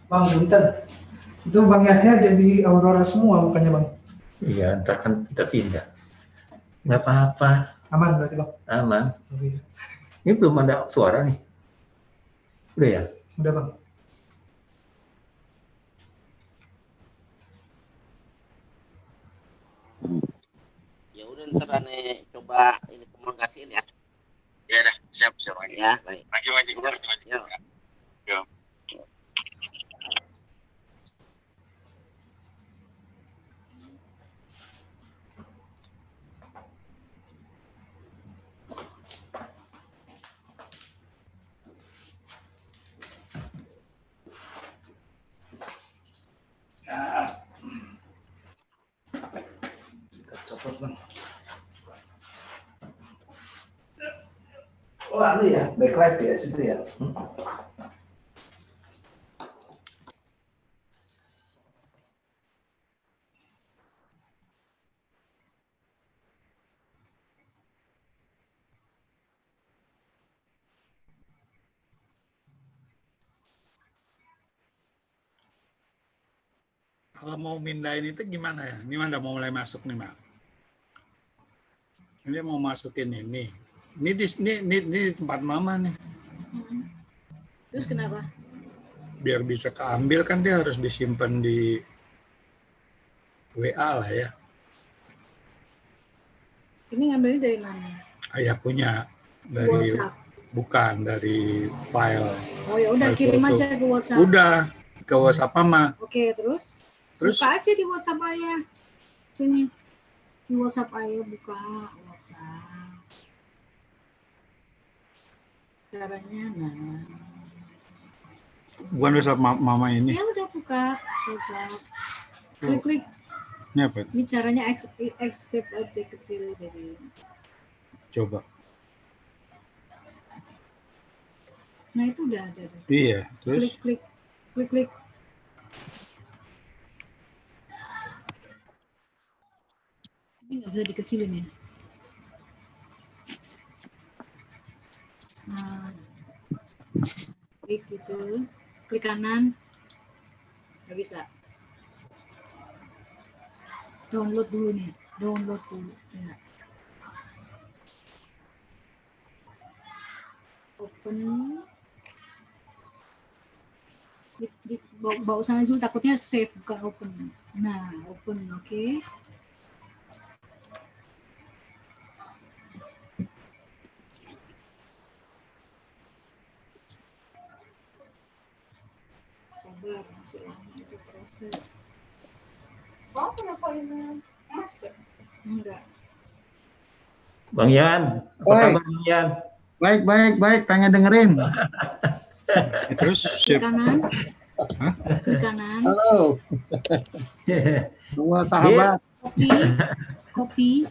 Bang, punten. Itu Bang Yahya jadi Aurora semua bukannya Bang? Iya, ntar kan kita pindah. Nggak apa-apa. Aman berarti Bang? Aman. Oh, iya. Ini belum ada suara nih. Udah ya? Udah Bang. Ya udah ntar aneh coba ini komunikasiin ya. Ya dah, siap siap. Ya, baik. Maju. Ya. Yo. Kita copot Bang. Oh, anu ya, backlight ya situ ya. Kalau mau mindahin itu gimana ya? Ini udah mau mulai masuk nih, Mak. Ini mau masukin ini. Ini di tempat Mama nih. Terus kenapa? Biar bisa keambil kan dia harus disimpan di WA lah ya. Ini ngambilnya dari mana? Ayah punya dari WhatsApp. bukan dari file. Oh ya udah File kirim foto. aja ke WhatsApp. Udah ke WhatsApp Mama. Oke, terus buka aja di WhatsApp ayah. Sini. Di WhatsApp ayah buka WhatsApp. Caranya nah. Bukan WhatsApp Mama ini. Ya udah buka WhatsApp. Klik. Ini apa? Ini caranya accept aja kecil dari. Coba. Nah, itu udah ada. Iya, terus Klik. Ini nggak bisa dikecilin ya. Nah, klik gitu, klik kanan, nggak bisa. Download dulu nih, ya. Open. Bawa sana dulu, takutnya save bukan open. Nah, open, oke. Sabar, masih lama itu proses. Oh, kenapa ini masuk? Enggak. Bang Yan, apa kabar Bang Yan? Baik, pengen dengerin. terus Klik kanan. Hah? Klik kanan. Halo. Dua sahabat. Copy.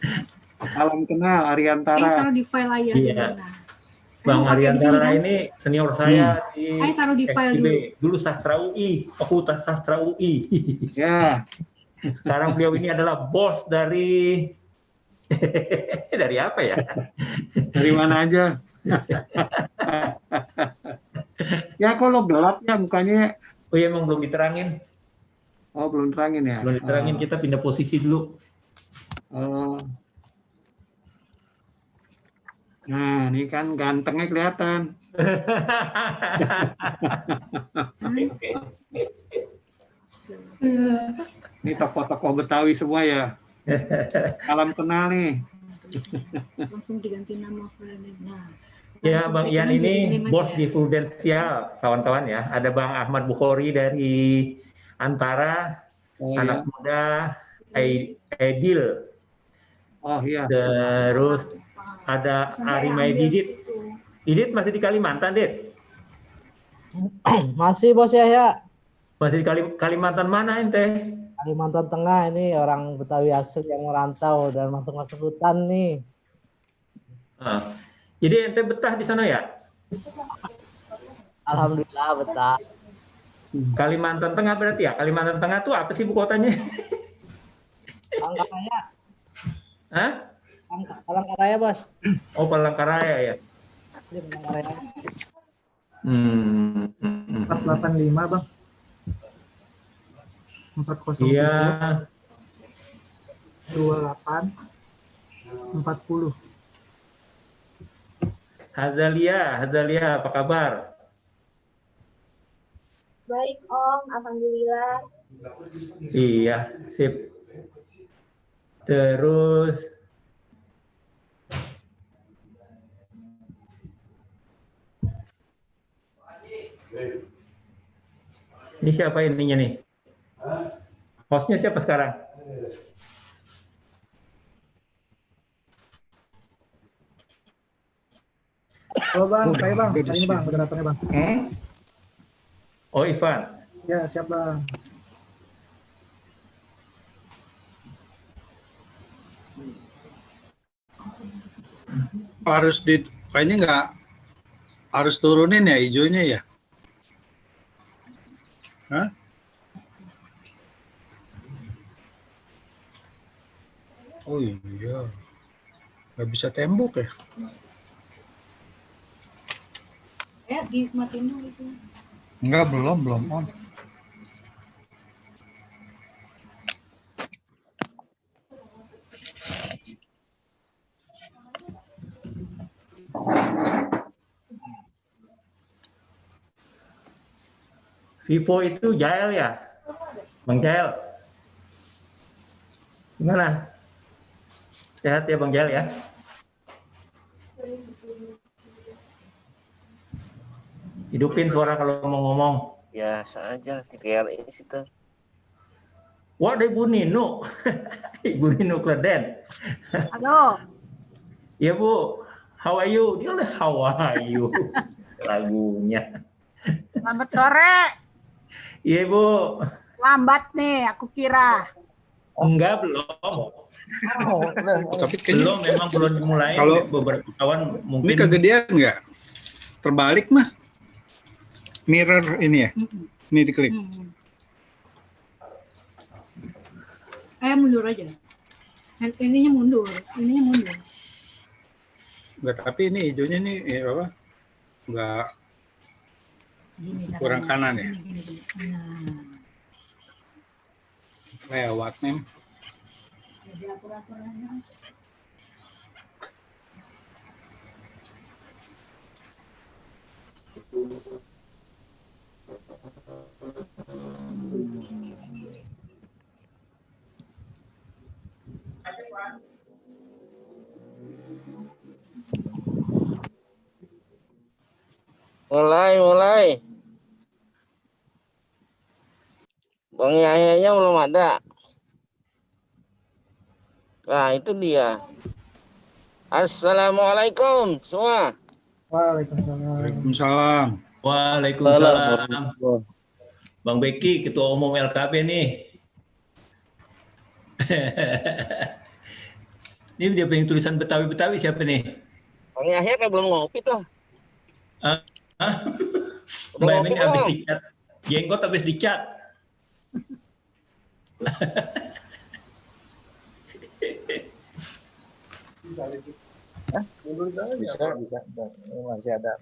Salam kenal Ariantara. Taruh di file ayah. Iya. Nah. Bang Ariantara ini senior saya di Taruh di file dulu. Dulu sastra UI, Fakultas Sastra UI. Ya. Sekarang beliau ini adalah bos dari dari apa ya? Dari mana aja? Ya kalau gelap ya mukanya. Oh iya, emang belum diterangin. Oh belum terangin ya. Belum diterangin, kita pindah posisi dulu. Nah, ini kan gantengnya kelihatan. Ini tokoh-tokoh Betawi semua ya. Salam kenal nih. Langsung diganti nama filenya. Nah, Ya, Bang Ian ini bos di Prudensial, kawan-kawan ya. Ada Bang Ahmad Bukhari dari Antara, anak muda, Aidil. Oh iya. Terus ada Arimai Didit. Didit masih di Kalimantan, Dit? Masih bos ya. Masih di Kalimantan mana ente? Kalimantan Tengah, ini orang Betawi asli yang merantau dan masuk hutan nih. Nah, jadi ente betah di sana ya? Alhamdulillah betah. Kalimantan Tengah berarti ya? Kalimantan Tengah tuh apa sih ibu kotanya? Palangkaraya. Hah? Palangkaraya bos. Oh, Palangkaraya ya? Palangkaraya. 485 Bang. Iya. 2840. Hazalia, apa kabar? Baik Om, alhamdulillah. Iya, sip. Terus ini siapa ininya nih? Hostnya siapa sekarang? Halo Bang, Udah saya Bang. ada di Hari ini Bang, sini. moderatornya Bang. Oh, Ivan. Ya, siap Bang. Kayaknya nggak harus turunin ya hijaunya ya. Hah? Oh iya, nggak bisa tembok ya? Dimatiin dulu itu. Enggak, belum on. Vivo itu Jael ya? Bang Jael. Gimana? Sehat ya Bang Jael ya? Hidupin suara kalau mau ngomong. Biasa aja, TKRI situ. Wah, ada Ibu Nino. Ibu Nino Kleden. Halo. Ya Bu, how are you? Dia lah how are you lagunya. Selamat sore. Iya Bu. Lambat nih, aku kira. Enggak, belum. Tapi kayaknya Memang belum dimulai. Kalau beberapa kawan ini mungkin kegedean nggak? Terbalik mah. Mirror ini ya. Ini diklik. Mundur aja. Ininya mundur. Enggak, tapi ini hijaunya nih apa? Enggak Gini, kurang kanan ya. Gini. Nah, Lewat nih. jadi atur-atur aja. Mulai. Bang Yahya belum ada. Nah, itu dia. Assalamualaikum semua. Waalaikumsalam. Waalaikumsalam. Waalaikumsalam. Bang Beki, Ketua Umum LKB nih. Ini dia pengen tulisan Betawi-Betawi siapa nih? Bang Yahya kan belum ngopi tuh. Udah Mbak ngopi ini habis belum? dicat. Jenggot habis dicat. Bisa. Masih ada.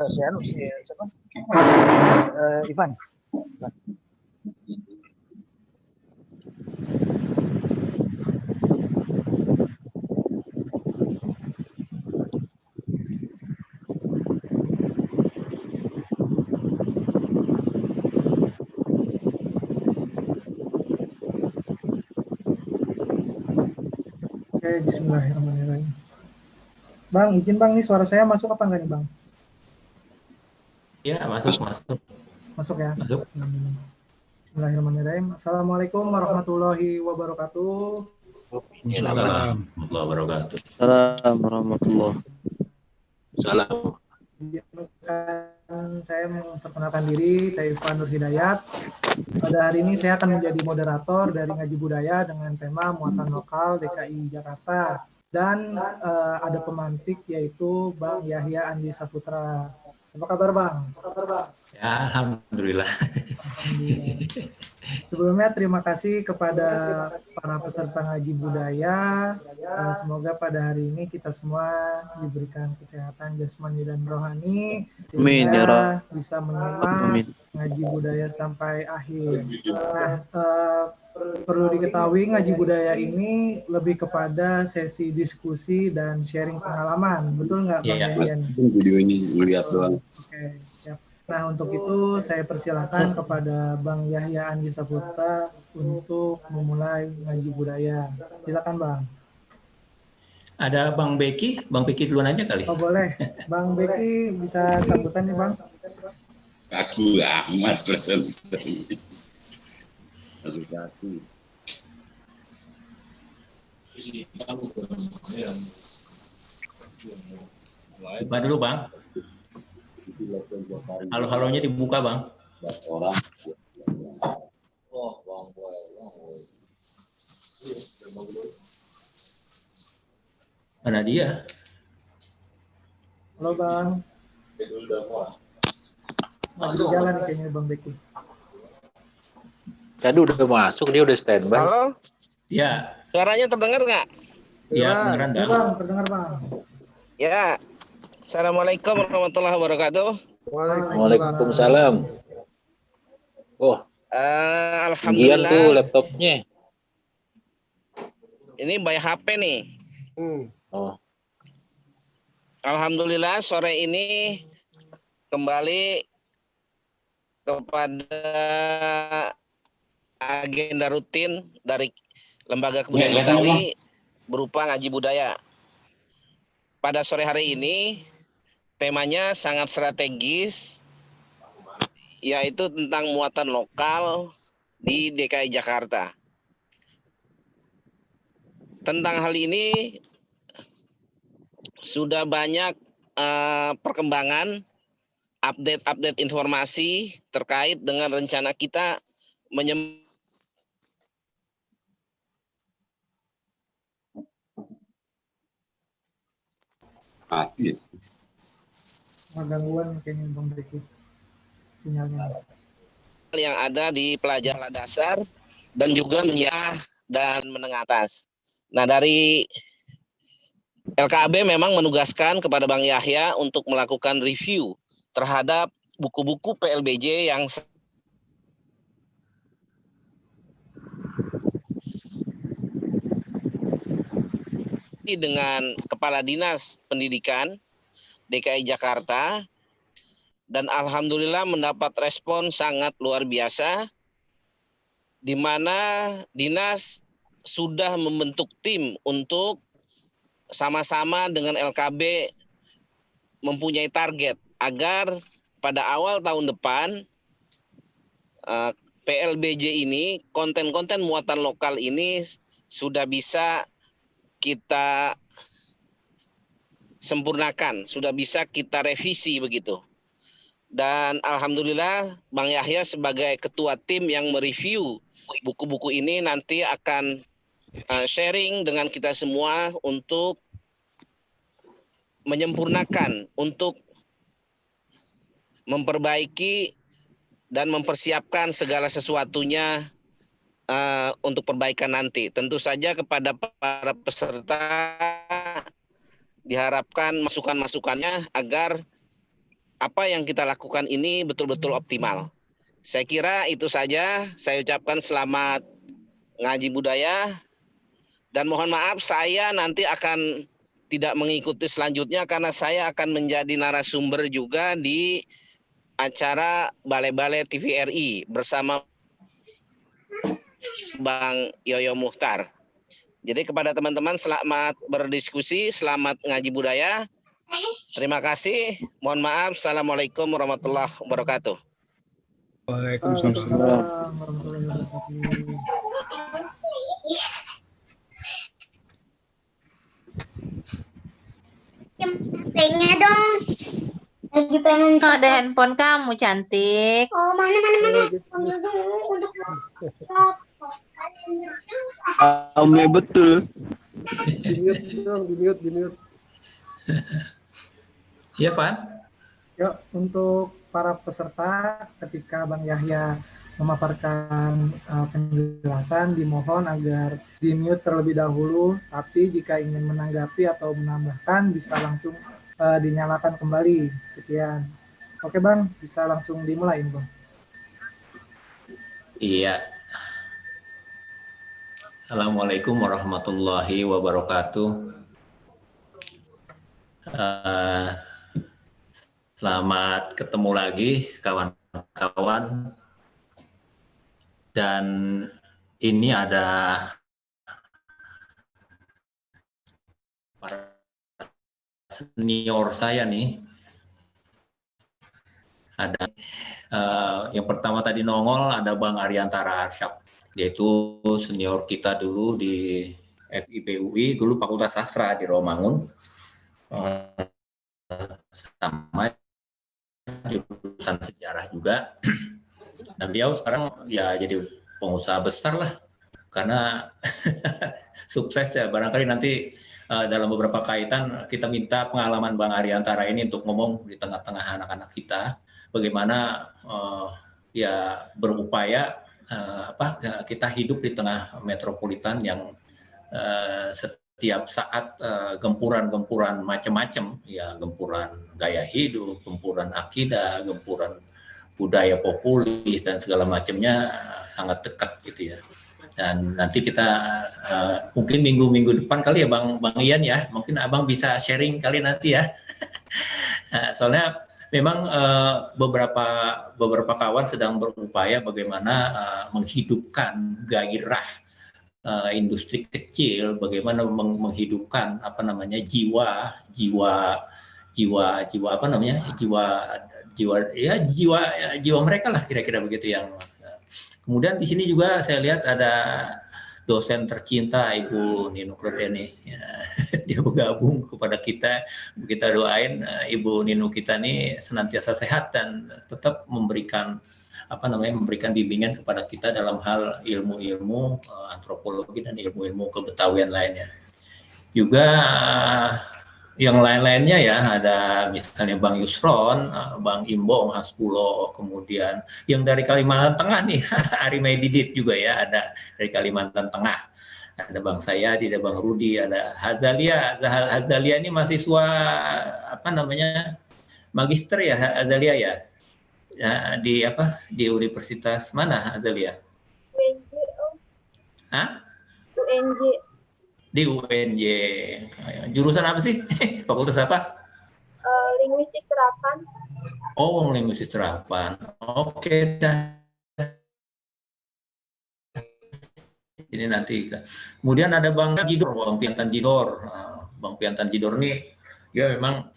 Siapa? Ivan. Oke, bismillahirrahmanirrahim. Bang, izin Bang, nih suara saya masuk apa enggak nih Bang? Ya, masuk. Masuk ya? Masuk. Bismillahirrahmanirrahim. Assalamualaikum warahmatullahi wabarakatuh. Waalaikumsalam. Allah wabarakatuh. Assalamualaikum warahmatullahi Salam. Saya memperkenalkan diri, saya Ivan Nur Hidayat. Pada hari ini saya akan menjadi moderator dari Ngaji Budaya dengan tema Muatan Lokal DKI Jakarta. Dan ada pemantik yaitu Bang Yahya Andi Saputra. Apa kabar Bang? Ya, alhamdulillah. Sebelumnya terima kasih kepada para peserta ngaji budaya. Semoga pada hari ini kita semua diberikan kesehatan jasmani dan rohani Amin, ya sehingga Rabb. bisa menyimak Amin. ngaji budaya sampai akhir. Nah, perlu diketahui ngaji budaya ini lebih kepada sesi diskusi dan sharing pengalaman. Betul nggak Bang Iya. Yahya? Video ini melihat doang. Oke, siap. Nah, untuk itu saya persilakan kepada Bang Yahya Andi Saputra untuk memulai ngaji budaya. Silakan Bang. Ada Bang Beki duluan aja kali. Oh boleh, Bang Beki bisa sambutan nih Bang. Aku amat masuk aku. Buka dulu Bang. Halo-halonya dibuka Bang. Orang. Mana dia? Halo Bang. Lagi jalan nih kayaknya Bang Beki. Tadi udah masuk, dia udah standby. Halo, Ya, suaranya terdengar nggak? ya beneran Ya, Bang. Bang, terdengar Bang. Ya. Assalamualaikum warahmatullahi wabarakatuh. Waalaikumsalam. Oh, tinggian Alhamdulillah. tuh laptopnya. Ini by HP nih. Oh, Alhamdulillah sore ini kembali kepada agenda rutin dari Lembaga Kebudayaan Betawi berupa ngaji budaya. Pada sore hari ini temanya sangat strategis, yaitu tentang muatan lokal di DKI Jakarta. Tentang hal ini sudah banyak perkembangan, update informasi terkait dengan rencana kita Mati. Gangguan kayaknya Bang Beki. Sinyalnya. yang ada di pelajaran dasar dan juga menengah dan menengah atas. Nah, dari LKAB memang menugaskan kepada Bang Yahya untuk melakukan review terhadap buku-buku PLBJ yang dengan Kepala Dinas Pendidikan DKI Jakarta, dan alhamdulillah mendapat respon sangat luar biasa, di mana dinas sudah membentuk tim untuk sama-sama dengan LKB mempunyai target agar pada awal tahun depan PLBJ ini, konten-konten muatan lokal ini sudah bisa kita sempurnakan, sudah bisa kita revisi begitu. Dan alhamdulillah Bang Yahya sebagai ketua tim yang mereview buku-buku ini nanti akan sharing dengan kita semua untuk menyempurnakan, untuk memperbaiki dan mempersiapkan segala sesuatunya untuk perbaikan nanti. Tentu saja kepada para peserta diharapkan masukan-masukannya agar apa yang kita lakukan ini betul-betul optimal. Saya kira itu saja. Saya ucapkan selamat ngaji budaya. Dan mohon maaf saya nanti akan tidak mengikuti selanjutnya karena saya akan menjadi narasumber juga di acara Balai-Balai TVRI bersama Bang Yoyo Muhtar. Jadi kepada teman-teman selamat berdiskusi, selamat ngaji budaya. Terima kasih. Mohon maaf. Assalamualaikum warahmatullahi wabarakatuh. Waalaikumsalam. Warahmatullahi wabarakatuh. HP-nya dong. Lagi pengen ada handphone kamu cantik. Oh, mana. Ambil dulu untuk foto. betul. Di-mute dong, di-mute. Iya, Pak. Yuk, untuk para peserta, ketika Bang Yahya memaparkan penjelasan, dimohon agar di-mute terlebih dahulu, tapi jika ingin menanggapi atau menambahkan, bisa langsung dinyalakan kembali. Sekian. Oke, Bang, bisa langsung dimulai, Bang. Iya. Assalamualaikum warahmatullahi wabarakatuh. Selamat ketemu lagi kawan-kawan. Dan ini ada para senior saya nih. Ada yang pertama tadi nongol ada Bang Ariantara Arsyad. Dia itu senior kita dulu di FIB UI, dulu Fakultas Sastra di Romangun. Sama jurusan sejarah juga. Dan dia sekarang ya jadi pengusaha besar lah, karena sukses ya. Barangkali nanti dalam beberapa kaitan kita minta pengalaman Bang Ariantara ini untuk ngomong di tengah-tengah anak-anak kita, bagaimana ya berupaya kita hidup di tengah metropolitan yang setiap saat gempuran-gempuran macam-macam, ya gempuran gaya hidup, gempuran akidah, gempuran budaya populis dan segala macamnya sangat dekat gitu ya. Dan nanti kita mungkin minggu-minggu depan kali ya Bang Ian ya, mungkin Abang bisa sharing kali nanti ya. Soalnya memang beberapa kawan sedang berupaya bagaimana menghidupkan gairah industri kecil, bagaimana menghidupkan jiwa mereka lah, kira-kira begitu. Yang kemudian di sini juga saya lihat ada dosen tercinta Ibu Nino Krodeni, ya, dia bergabung kepada kita doain Ibu Nino kita nih senantiasa sehat dan tetap memberikan bimbingan kepada kita dalam hal ilmu-ilmu antropologi dan ilmu-ilmu kebetawian lainnya. Juga yang lain-lainnya ya, ada misalnya Bang Yusron, Bang Imbong, Hasbulo, kemudian yang dari Kalimantan Tengah nih, Arimai Didit juga ya, ada dari Kalimantan Tengah. Ada Bang Sayadi, ada Bang Rudi, ada Hazalia. Hazalia ini mahasiswa magister ya, Hazalia ya. Ya, di universitas mana Hazalia? UNJ. Hah? UNJ. Di UNJ. Jurusan apa sih? Fakultas apa? Linguistik terapan. Oh, linguistik terapan. Oke dah. Ini nanti. Kemudian ada Bang Jidor, Bang Piantan Jidor. Bang Piantan Jidor nih, ya memang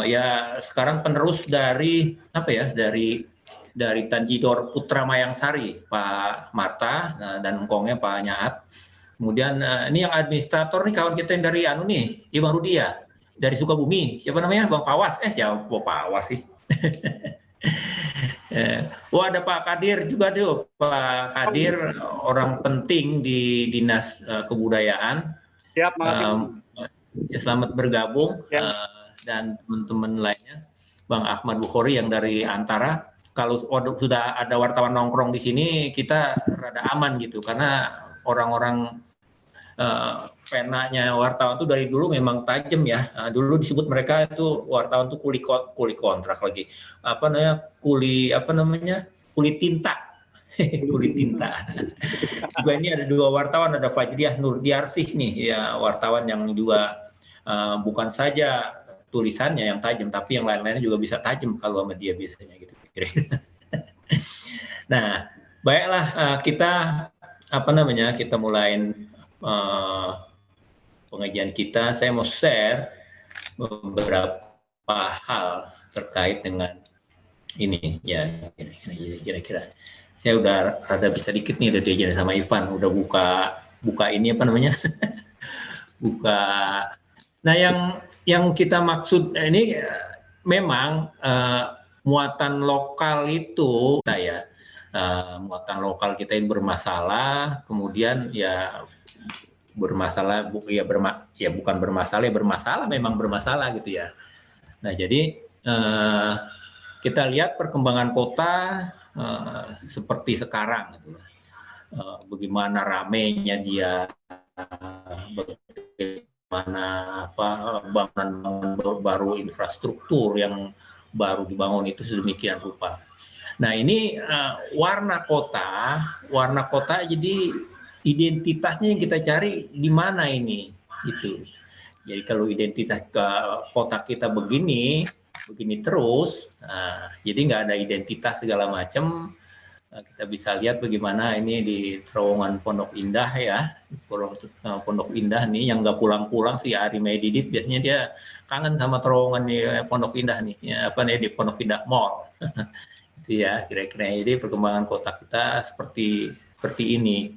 ya sekarang penerus dari dari Tanjidor Putra Mayangsari, Pak Marta, dan engkongnya Pak Nyaat. Kemudian ini yang administrator nih kawan kita yang dari Bang Rudi ya, dari Sukabumi. Siapa namanya? Bang Pawas. Siapa Pawas sih? Ada Pak Kadir juga tuh. Pak Kadir orang penting di Dinas Kebudayaan. Siap, selamat bergabung. Dan teman-teman lainnya. Bang Ahmad Bukhari yang dari Antara. Kalau sudah ada wartawan nongkrong di sini, kita rada aman gitu, karena orang-orang penanya wartawan tuh dari dulu memang tajam ya. Dulu disebut mereka itu wartawan tuh kuli kontrak lagi. Kuli tinta. Kuli tinta. Juga ini ada dua wartawan, ada Fajriah Nurdiarsih nih ya, wartawan yang juga bukan saja tulisannya yang tajam, tapi yang lain-lainnya juga bisa tajam kalau sama dia biasanya gitu. Nah, baiklah kita kita mulain pengajian kita. Saya mau share beberapa hal terkait dengan ini ya, kira-kira. Saya udah rada bisa dikit nih, udah diajarin sama Ivan, udah buka ini buka. Nah, yang kita maksud ini memang muatan lokal itu muatan lokal kita ini bermasalah, kemudian ya bermasalah, bukan bermasalah, bermasalah memang bermasalah gitu ya. Nah jadi kita lihat perkembangan kota seperti sekarang gitu. Bagaimana ramenya dia, bagaimana bangunan baru, infrastruktur yang baru dibangun itu sedemikian rupa. Nah ini warna kota jadi identitasnya yang kita cari di mana ini gitu. Jadi kalau identitas kota kita begini terus, jadi nggak ada identitas segala macam. Kita bisa lihat bagaimana ini di terowongan Pondok Indah ya, Pondok Indah nih yang nggak pulang-pulang sih Ari Medidit biasanya dia kangen sama terowongan di Pondok Indah nih, ya, di Pondok Indah Mall. Itu ya kira-kira. Jadi perkembangan kota kita seperti ini.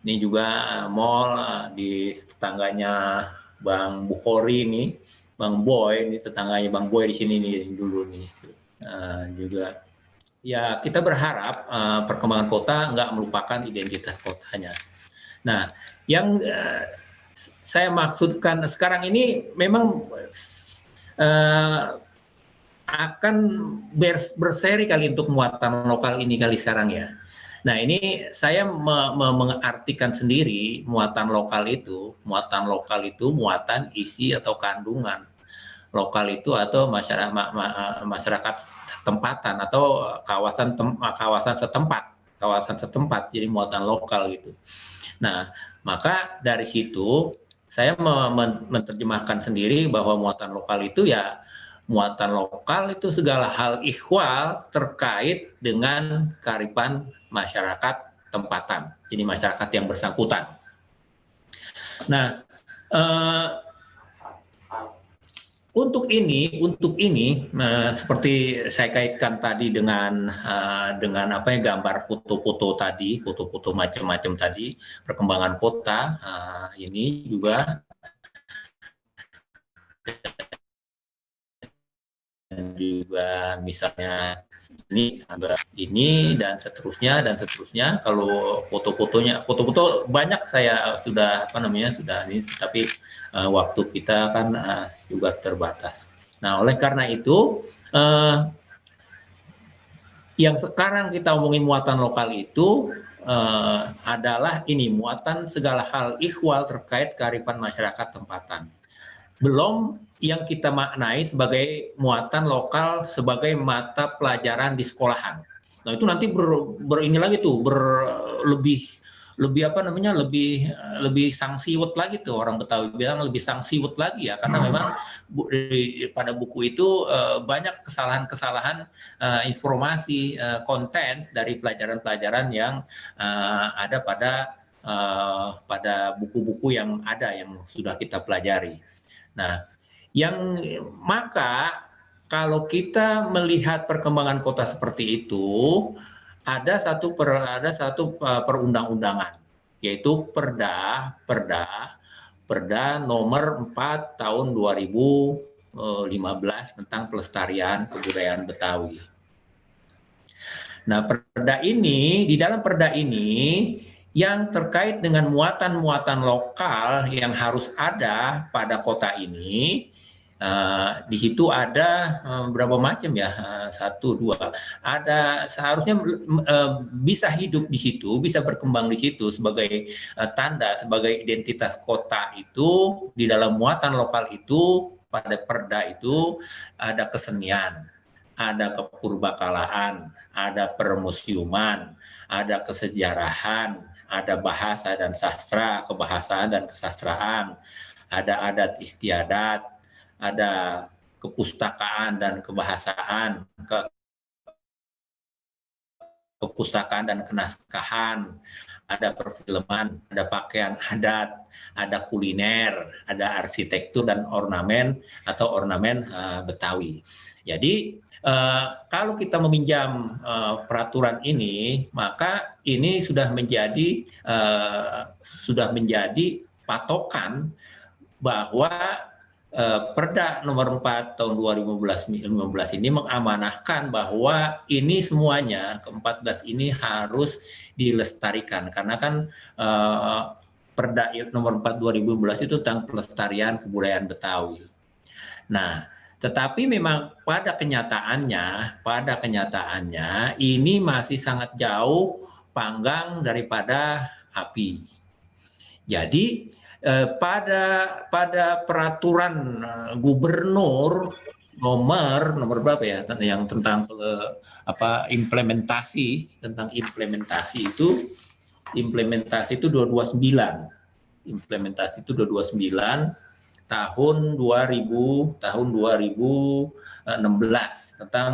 Ini juga mall di tetangganya Bang Bukhari nih, Bang Boy, ini tetangganya Bang Boy di sini nih dulu nih. Juga ya kita berharap perkembangan kota nggak melupakan identitas kotanya. Nah, yang saya maksudkan sekarang ini memang akan berseri kali untuk muatan lokal ini kali sekarang ya. Nah ini saya mengartikan sendiri muatan lokal itu muatan isi atau kandungan lokal itu atau masyarakat tempatan atau kawasan setempat jadi muatan lokal gitu. Nah maka dari situ saya menerjemahkan sendiri bahwa muatan lokal itu ya muatan lokal itu segala hal ihwal terkait dengan kearifan masyarakat tempatan, jadi masyarakat yang bersangkutan. Nah, untuk ini seperti saya kaitkan tadi dengan gambar foto-foto tadi, foto-foto macam-macam tadi, perkembangan kota ini juga dan juga misalnya ini dan seterusnya kalau foto banyak saya sudah ini tapi waktu kita kan juga terbatas. Nah oleh karena itu yang sekarang kita omongin muatan lokal itu adalah ini muatan segala hal ihwal terkait kearifan masyarakat tempatan. Belum yang kita maknai sebagai muatan lokal sebagai mata pelajaran di sekolahan. Nah itu nanti lebih sangsiwut lagi tuh, orang Betawi bilang lebih sangsiwut lagi ya, karena memang pada buku itu banyak kesalahan informasi konten dari pelajaran-pelajaran yang ada pada buku-buku yang ada yang sudah kita pelajari. Nah, maka kalau kita melihat perkembangan kota seperti itu, ada satu perundang-undangan, yaitu Perda nomor 4 tahun 2015 tentang pelestarian kebudayaan Betawi. Nah, di dalam perda ini yang terkait dengan muatan-muatan lokal yang harus ada pada kota ini, di situ ada berapa macam ya, 1, 2, ada seharusnya bisa hidup di situ, bisa berkembang di situ sebagai tanda, sebagai identitas kota itu. Di dalam muatan lokal itu pada perda itu ada kesenian, ada kepurbakalaan, ada permusiuman, ada kesejarahan, ada bahasa dan sastra, kebahasaan dan kesastraan, ada adat istiadat, ada kepustakaan dan kebahasaan, kepustakaan dan kenaskahan, ada perfilman, ada pakaian adat, ada kuliner, ada arsitektur dan ornamen atau ornamen Betawi. Jadi kalau kita meminjam peraturan ini, maka ini sudah menjadi patokan bahwa Perda nomor 4 tahun 2015 ini mengamanahkan bahwa ini semuanya ke-14 ini harus dilestarikan, karena kan Perda nomor 4 2011 itu tentang pelestarian kebudayaan Betawi. Nah, tetapi memang pada kenyataannya ini masih sangat jauh panggang daripada api. Jadi pada peraturan gubernur nomor berapa ya yang tentang implementasi itu 229 tahun 2016 tentang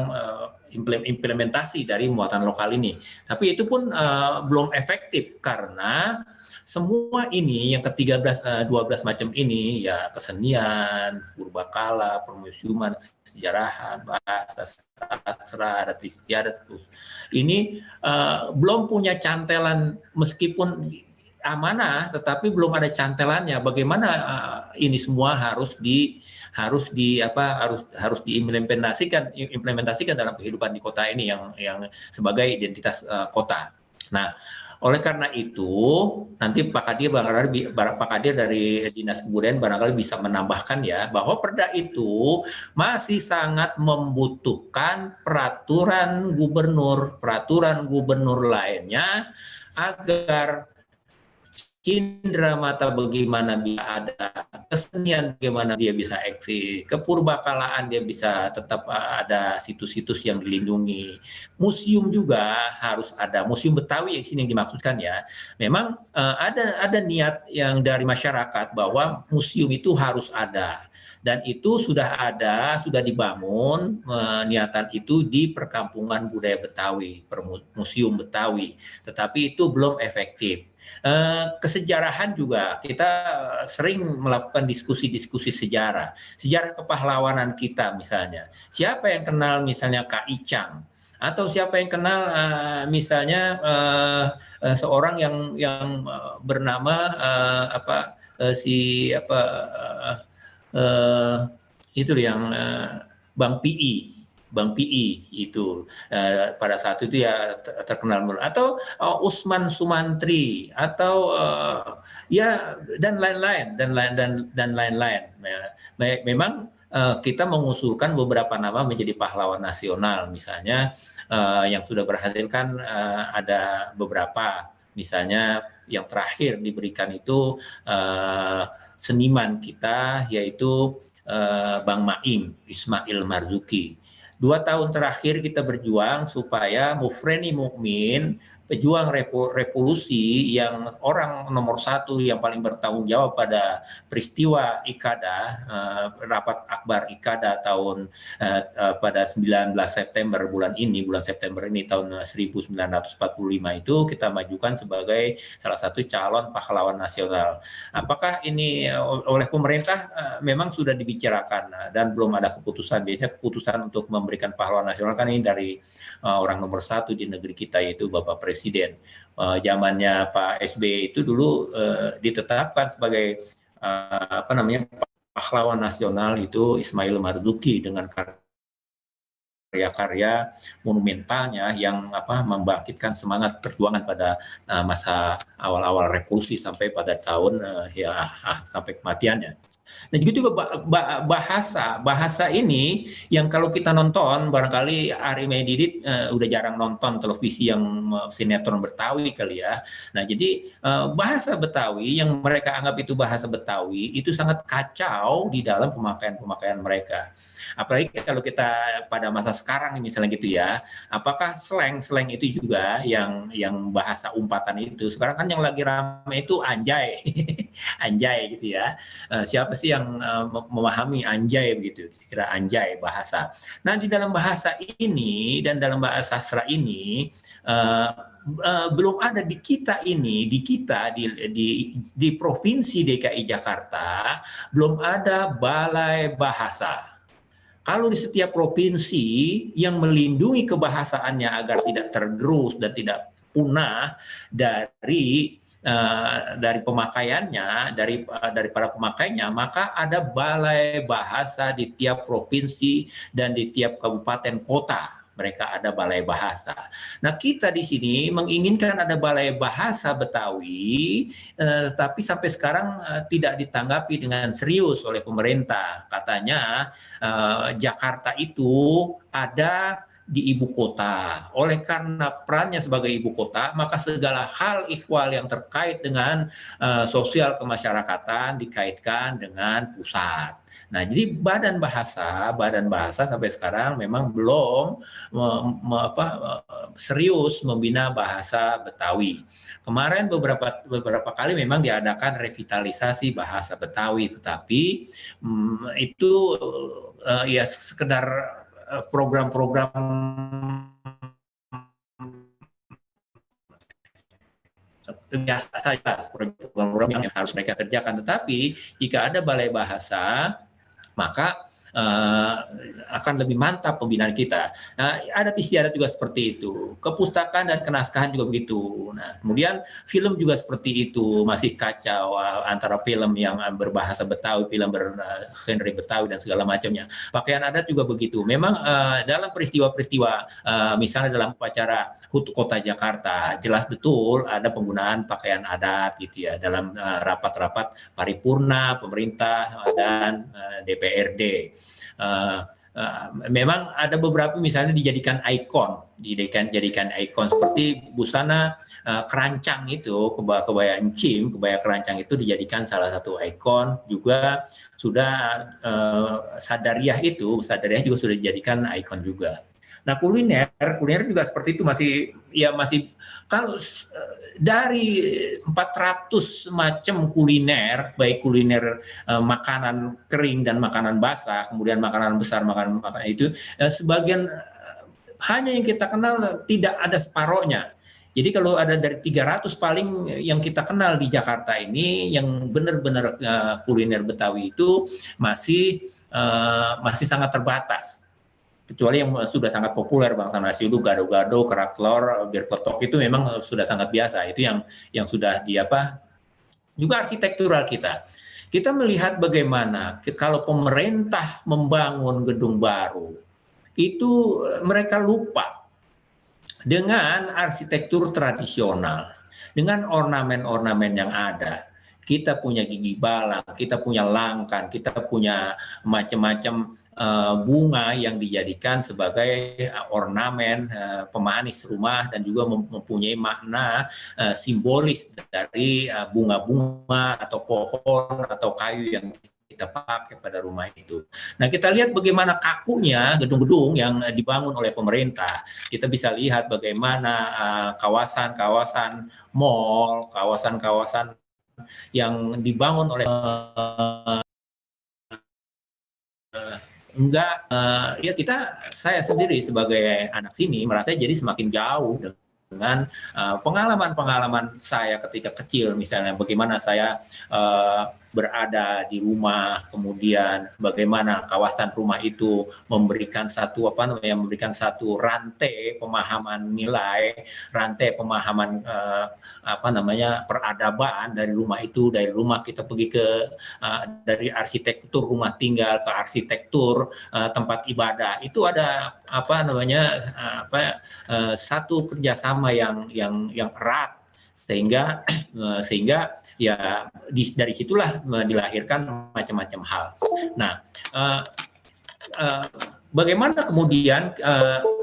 implementasi dari muatan lokal ini. Tapi itu pun belum efektif karena semua ini yang ke-12 macam ini ya kesenian, purbakala, permusiuman, sejarahan, bahasa sastra, adat istiadat ini belum punya cantelan meskipun amanah, tetapi belum ada cantelannya. Bagaimana ini semua harus diimplementasikan dalam kehidupan di kota ini yang sebagai identitas kota. Nah, oleh karena itu nanti Pak Kadir dari Dinas Kebudayaan barangkali bisa menambahkan ya bahwa perda itu masih sangat membutuhkan peraturan gubernur lainnya agar cindera mata bagaimana dia ada, kesenian bagaimana dia bisa eksis, kepurbakalaan dia bisa tetap ada situs-situs yang dilindungi, museum juga harus ada, museum Betawi yang sini yang dimaksudkan ya. Memang ada niat yang dari masyarakat bahwa museum itu harus ada. Dan itu sudah dibangun niatan itu di Perkampungan Budaya Betawi, Museum Betawi. Tetapi itu belum efektif. Kesejarahan juga kita sering melakukan diskusi sejarah kepahlawanan kita misalnya. Siapa yang kenal misalnya Kak Icang atau siapa yang kenal misalnya seorang yang bernama itu yang Bang Pi itu pada saat itu ya terkenal atau Usman Sumantri atau ya dan lain-lain. Memang kita mengusulkan beberapa nama menjadi pahlawan nasional misalnya yang sudah berhasilkan ada beberapa misalnya yang terakhir diberikan itu seniman kita yaitu Bang Maim Ismail Marzuki. 2 tahun terakhir kita berjuang supaya Mufreni Mukmin, pejuang revolusi yang orang nomor 1 yang paling bertanggung jawab pada peristiwa Ikada, rapat akbar Ikada tahun pada 19 September bulan September ini tahun 1945 itu kita majukan sebagai salah satu calon pahlawan nasional. Apakah ini oleh pemerintah memang sudah dibicarakan dan belum ada keputusan. Biasanya keputusan untuk memberikan pahlawan nasional kan ini dari orang nomor 1 di negeri kita yaitu Bapak Presiden. Zamannya Pak SBY itu dulu ditetapkan sebagai pahlawan nasional itu Ismail Marzuki dengan karya-karya monumentalnya yang membangkitkan semangat perjuangan pada masa awal-awal revolusi sampai pada tahun sampai kematiannya. Dan juga bahasa ini yang kalau kita nonton barangkali Ari Medidit udah jarang nonton televisi yang sinetron Betawi kali ya. Nah jadi bahasa Betawi yang mereka anggap itu bahasa Betawi itu sangat kacau di dalam pemakaian mereka. Apalagi kalau kita pada masa sekarang misalnya gitu ya, apakah slang itu juga yang bahasa umpatan itu sekarang kan yang lagi ramai itu anjay anjay gitu ya. Siapa sih yang memahami anjay begitu, kira anjay bahasa. Nah di dalam bahasa ini dan dalam bahasa sastra ini belum ada di kita di provinsi DKI Jakarta belum ada balai bahasa. Kalau di setiap provinsi yang melindungi kebahasaannya agar tidak tergerus dan tidak punah dari pemakaiannya, dari para pemakainya, maka ada balai bahasa di tiap provinsi dan di tiap kabupaten kota. mereka ada balai bahasa. Nah, kita di sini menginginkan ada balai bahasa Betawi, tapi sampai sekarang tidak ditanggapi dengan serius oleh pemerintah. Katanya Jakarta itu ada di ibu kota. Oleh karena perannya sebagai ibu kota, maka segala hal ihwal yang terkait dengan sosial kemasyarakatan dikaitkan dengan pusat. Nah, jadi badan bahasa sampai sekarang memang belum serius membina bahasa Betawi. Kemarin beberapa kali memang diadakan revitalisasi bahasa Betawi, tetapi itu ya sekedar program-program biasa saja, program-program yang harus mereka kerjakan. Tetapi jika ada balai bahasa, maka akan lebih mantap pembinaan kita. Nah, adat istiadat juga seperti itu. Kepustakaan dan kenaskahan juga begitu. Nah, kemudian film juga seperti itu, masih kacau antara film yang berbahasa Betawi, film bergenre Betawi dan segala macamnya. Pakaian adat juga begitu. Memang dalam peristiwa-peristiwa, misalnya dalam upacara HUT Kota Jakarta, jelas betul ada penggunaan pakaian adat gitu ya dalam rapat-rapat paripurna pemerintah dan DPRD. Memang ada beberapa misalnya dijadikan ikon seperti busana kerancang itu, kebaya encim, kebaya kerancang itu dijadikan salah satu ikon. Juga sudah sadariah juga sudah dijadikan ikon juga. Nah, kuliner juga seperti itu, masih kalau dari 400 macam kuliner, baik kuliner makanan kering dan makanan basah, kemudian makanan besar, makanan itu sebagian hanya yang kita kenal tidak ada separohnya. Jadi kalau ada dari 300 paling yang kita kenal di Jakarta ini, yang benar-benar kuliner Betawi itu masih sangat terbatas. Kecuali yang sudah sangat populer, bangsa nasi uduk, gado-gado, kerak telur, bir totok itu memang sudah sangat biasa. Itu yang sudah juga arsitektural kita. Kita melihat bagaimana kalau pemerintah membangun gedung baru, itu mereka lupa dengan arsitektur tradisional, dengan ornamen-ornamen yang ada. Kita punya gigi balang, kita punya langkan, kita punya macam-macam bunga yang dijadikan sebagai ornamen pemanis rumah dan juga mempunyai makna simbolis dari bunga-bunga atau pohon atau kayu yang kita pakai pada rumah itu. Nah, kita lihat bagaimana kakunya gedung-gedung yang dibangun oleh pemerintah. Kita bisa lihat bagaimana kawasan-kawasan mal, kawasan-kawasan yang dibangun oleh saya sendiri sebagai anak sini merasa jadi semakin jauh dengan pengalaman-pengalaman saya ketika kecil, misalnya bagaimana saya berada di rumah, kemudian bagaimana kawasan rumah itu memberikan satu rantai pemahaman nilai, rantai pemahaman peradaban dari rumah itu. Dari rumah kita pergi ke dari arsitektur rumah tinggal ke arsitektur tempat ibadah. Itu ada satu kerjasama yang erat, sehingga ya dari situlah dilahirkan macam-macam hal. Nah, bagaimana kemudian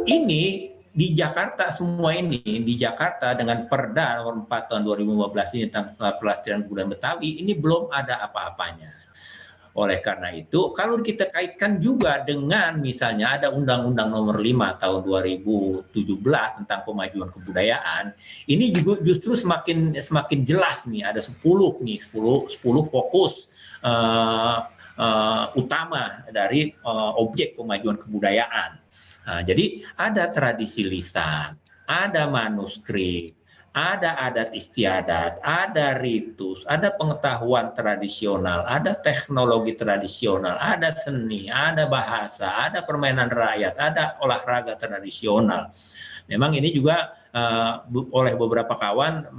ini di Jakarta, semua ini di Jakarta dengan Perda nomor 4 tahun 2015 ini tentang pelestarian budaya Betawi, ini belum ada apa-apanya. Oleh karena itu, kalau kita kaitkan juga dengan misalnya ada Undang-Undang nomor 5 tahun 2017 tentang pemajuan kebudayaan, ini juga justru semakin jelas nih, ada 10 fokus utama dari objek pemajuan kebudayaan. Nah, jadi ada tradisi lisan, ada manuskrip, ada adat istiadat, ada ritus, ada pengetahuan tradisional, ada teknologi tradisional, ada seni, ada bahasa, ada permainan rakyat, ada olahraga tradisional. Memang ini juga oleh beberapa kawan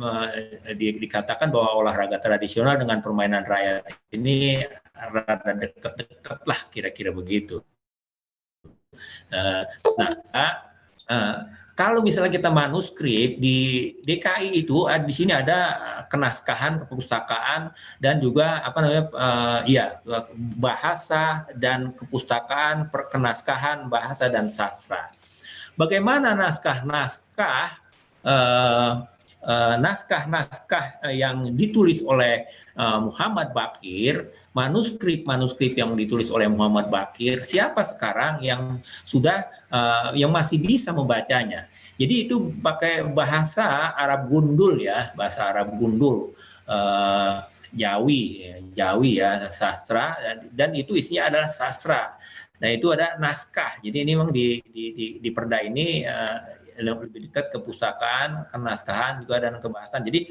dikatakan bahwa olahraga tradisional dengan permainan rakyat ini rada dekat-dekat lah, kira-kira begitu. Kalau misalnya kita manuskrip di DKI itu di sini ada kenaskahan, kepustakaan, dan juga bahasa dan kepustakaan, perkenaskahan, bahasa dan sastra. Bagaimana naskah-naskah yang ditulis oleh Muhammad Baqir, manuskrip yang ditulis oleh Muhammad Baqir, siapa sekarang yang sudah yang masih bisa membacanya? Jadi itu pakai bahasa Arab gundul ya, bahasa Arab gundul, Jawi ya, sastra, dan itu isinya adalah sastra. Nah itu ada naskah. Jadi ini memang di perda ini lebih dekat ke pustakaan, kenaskahan juga dan kebahasan. Jadi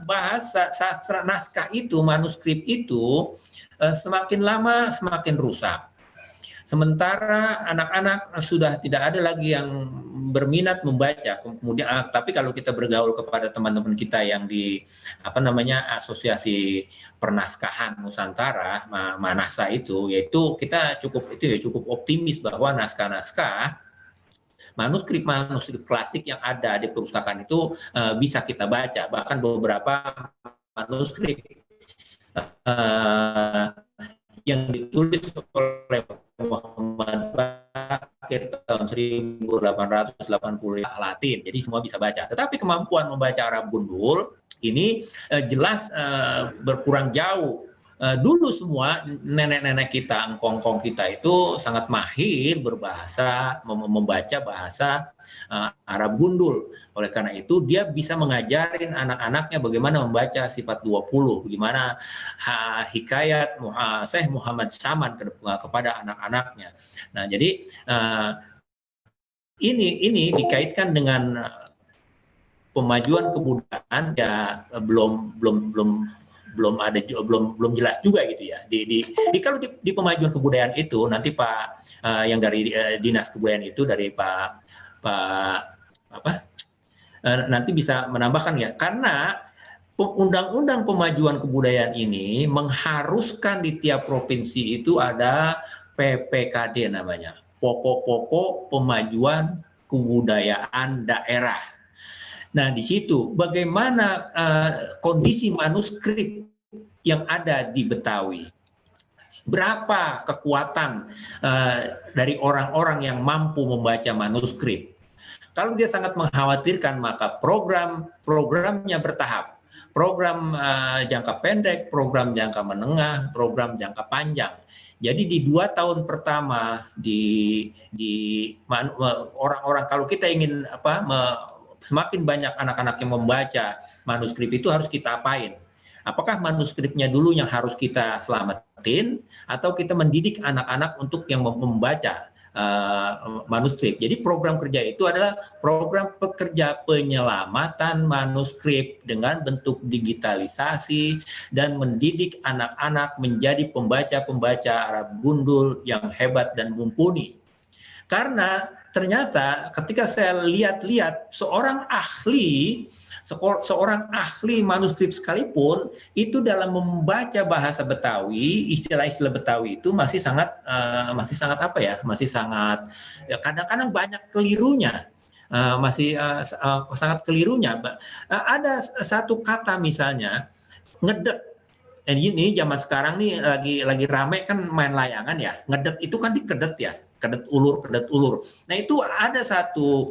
bahasa sastra naskah itu, manuskrip itu semakin lama semakin rusak. Sementara anak-anak sudah tidak ada lagi yang berminat membaca. Kemudian tapi kalau kita bergaul kepada teman-teman kita yang di Asosiasi Pernaskahan Nusantara, Manasa itu, yaitu kita cukup optimis bahwa naskah-naskah manuskrip klasik yang ada di perpustakaan itu bisa kita baca. Bahkan beberapa manuskrip yang ditulis oleh Muhammad Baqir tahun 1880 Latin, jadi semua bisa baca. Tetapi kemampuan membaca Arab gundul ini jelas berkurang jauh. Dulu semua nenek-nenek kita, engkong-engkong kita itu sangat mahir membaca bahasa Arab gundul. Oleh karena itu dia bisa mengajarin anak-anaknya bagaimana membaca sifat 20, bagaimana hikayat Syekh Muhammad Saman kepada anak-anaknya. Nah, jadi ini dikaitkan dengan pemajuan kebudayaan ya belum jelas juga gitu ya. Kalau di pemajuan kebudayaan itu nanti Pak yang dari Dinas Kebudayaan itu dari Pak nanti bisa menambahkan ya, karena undang-undang pemajuan kebudayaan ini mengharuskan di tiap provinsi itu ada PPKD namanya, pokok-pokok pemajuan kebudayaan daerah. Nah, di situ bagaimana kondisi manuskrip yang ada di Betawi? Berapa kekuatan dari orang-orang yang mampu membaca manuskrip? Kalau dia sangat mengkhawatirkan, maka programnya bertahap. Program jangka pendek, program jangka menengah, program jangka panjang. Jadi di 2 tahun pertama orang-orang, kalau kita ingin semakin banyak anak-anak yang membaca manuskrip itu harus kita apain? Apakah manuskripnya dulu yang harus kita selamatin atau kita mendidik anak-anak untuk yang membaca manuskrip? Jadi program kerja itu adalah program pekerja penyelamatan manuskrip dengan bentuk digitalisasi dan mendidik anak-anak menjadi pembaca-pembaca Arab gundul yang hebat dan mumpuni. Karena ternyata ketika saya lihat-lihat seorang ahli manuskrip sekalipun itu dalam membaca bahasa Betawi, istilah-istilah Betawi itu masih sangat kadang-kadang banyak kelirunya. Sangat kelirunya. Ada satu kata misalnya ngedet. Ini zaman sekarang nih lagi rame kan main layangan ya. Ngedet itu kan dikedet ya. Kedet ulur. Nah itu ada satu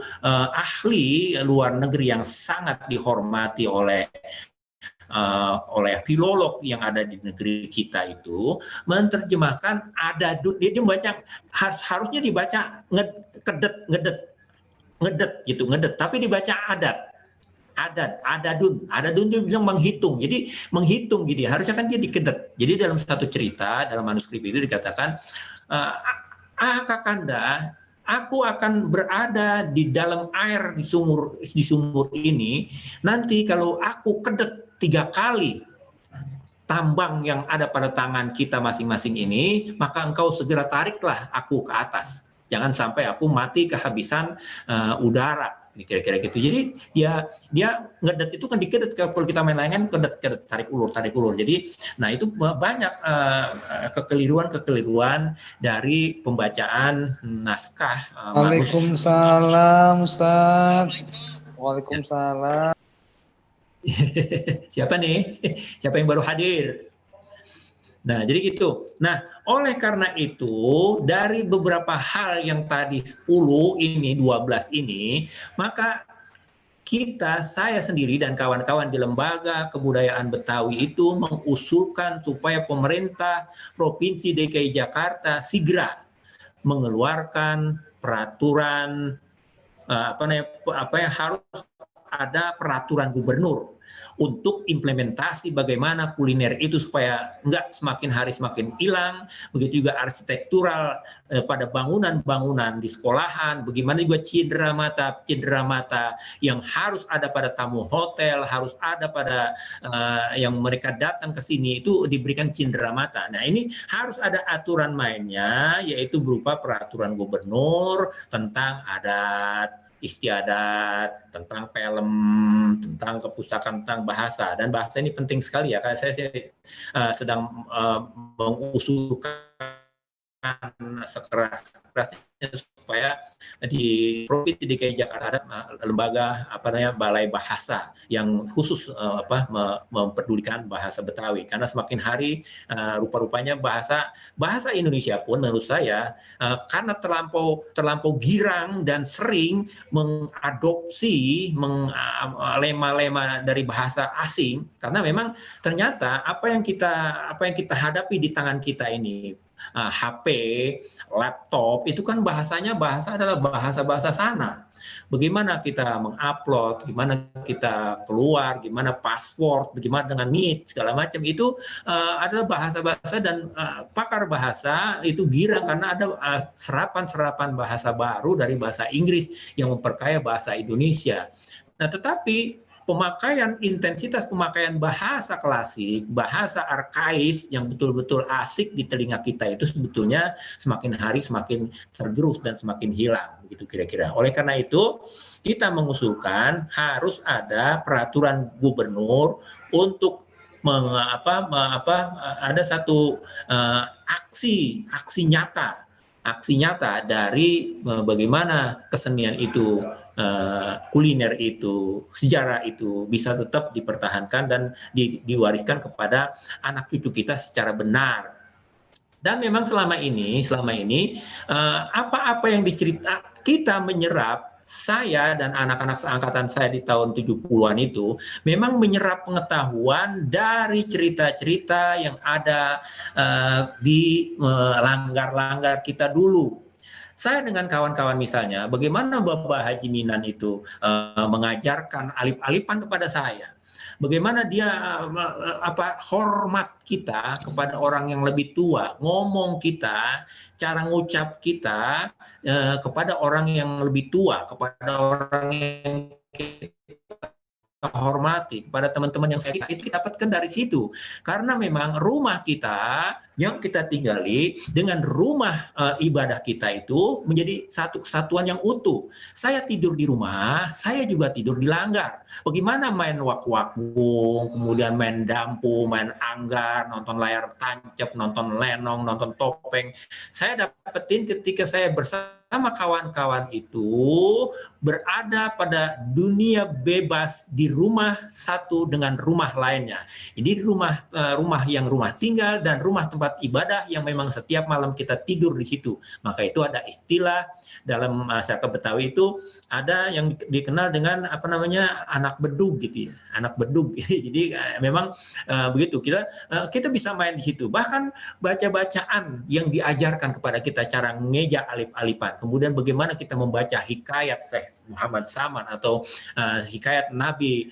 ahli luar negeri yang sangat dihormati oleh filolog yang ada di negeri kita itu menerjemahkan adadun. Dia membaca harusnya dibaca ngedet gitu, tapi dibaca adadun dia bilang menghitung. Jadi menghitung gitu. Harusnya kan dia dikedet. Jadi dalam satu cerita dalam manuskrip itu dikatakan Kakanda, aku akan berada di dalam air di sumur ini. Nanti kalau aku kedet 3 kali tambang yang ada pada tangan kita masing-masing ini, maka engkau segera tariklah aku ke atas. Jangan sampai aku mati kehabisan udara. Ini kira-kira gitu. Jadi dia ngedet itu kan dikedet, kalau kita main layangan kedet tarik ulur. Jadi nah itu banyak kekeliruan dari pembacaan naskah. Waalaikumsalam Ustaz. Waalaikumsalam. Siapa nih? Siapa yang baru hadir? Nah, jadi gitu. Nah, oleh karena itu, dari beberapa hal yang tadi 10 ini, 12 ini, maka saya sendiri dan kawan-kawan di Lembaga Kebudayaan Betawi itu mengusulkan supaya pemerintah Provinsi DKI Jakarta segera mengeluarkan peraturan apa yang harus ada peraturan gubernur untuk implementasi bagaimana kuliner itu supaya nggak semakin hari semakin hilang, begitu juga arsitektural pada bangunan-bangunan di sekolahan, bagaimana juga cindera mata yang harus ada pada tamu hotel, harus ada pada yang mereka datang ke sini itu diberikan cindera mata. Nah ini harus ada aturan mainnya, yaitu berupa peraturan gubernur tentang adat, istiadat, tentang film, tentang kepustakaan, tentang bahasa. Dan bahasa ini penting sekali ya, karena saya sedang mengusulkan sekeras-kerasnya supaya di Provinsi DKI Jakarta ada lembaga balai bahasa yang khusus memperdulikan bahasa Betawi, karena semakin hari rupa-rupanya bahasa Indonesia pun menurut saya karena terlampau girang dan sering mengadopsi lema-lema dari bahasa asing, karena memang ternyata apa yang kita hadapi di tangan kita ini, HP, laptop, itu kan bahasa adalah bahasa sana. Bagaimana kita mengupload, gimana kita keluar, gimana password, bagaimana dengan Meet, segala macam itu adalah bahasa-bahasa, dan pakar bahasa itu girang karena ada serapan-serapan bahasa baru dari bahasa Inggris yang memperkaya bahasa Indonesia. Nah, tetapi intensitas pemakaian bahasa klasik, bahasa arkais yang betul-betul asik di telinga kita itu sebetulnya semakin hari semakin tergerus dan semakin hilang, begitu kira-kira. Oleh karena itu, kita mengusulkan harus ada peraturan gubernur untuk ada satu aksi nyata dari bagaimana kesenian itu, kuliner itu, sejarah itu bisa tetap dipertahankan dan diwariskan kepada anak cucu kita secara benar. Dan memang selama ini apa-apa yang kita menyerap, saya dan anak-anak seangkatan saya di tahun 70-an itu memang menyerap pengetahuan dari cerita-cerita yang ada di langgar-langgar kita dulu. Saya dengan kawan-kawan misalnya, bagaimana Bapak Haji Minan itu mengajarkan alif-alifan kepada saya. Bagaimana dia hormat kita kepada orang yang lebih tua, ngomong kita, cara ngucap kita kepada orang yang lebih tua, kepada orang yang kita hormati, kepada teman-teman yang saya dapatkan dari situ. Karena memang rumah kita yang kita tinggali dengan rumah ibadah kita itu menjadi satu kesatuan yang utuh. Saya tidur di rumah, saya juga tidur di langgar. Bagaimana main wak-wakbung, kemudian main dampu, main anggar, nonton layar tancap, nonton lenong, nonton topeng. Saya dapetin ketika saya bersama kawan-kawan itu berada pada dunia bebas di rumah satu dengan rumah lainnya. Jadi rumah yang rumah tinggal dan rumah tempat ibadah yang memang setiap malam kita tidur di situ. Maka itu ada istilah dalam masyarakat Betawi itu ada yang dikenal dengan anak bedug gitu ya. Anak bedug. Jadi memang begitu kita bisa main di situ. Bahkan baca-bacaan yang diajarkan kepada kita, cara ngeja alif-alifan. Kemudian bagaimana kita membaca hikayat Syekh Muhammad Saman atau hikayat Nabi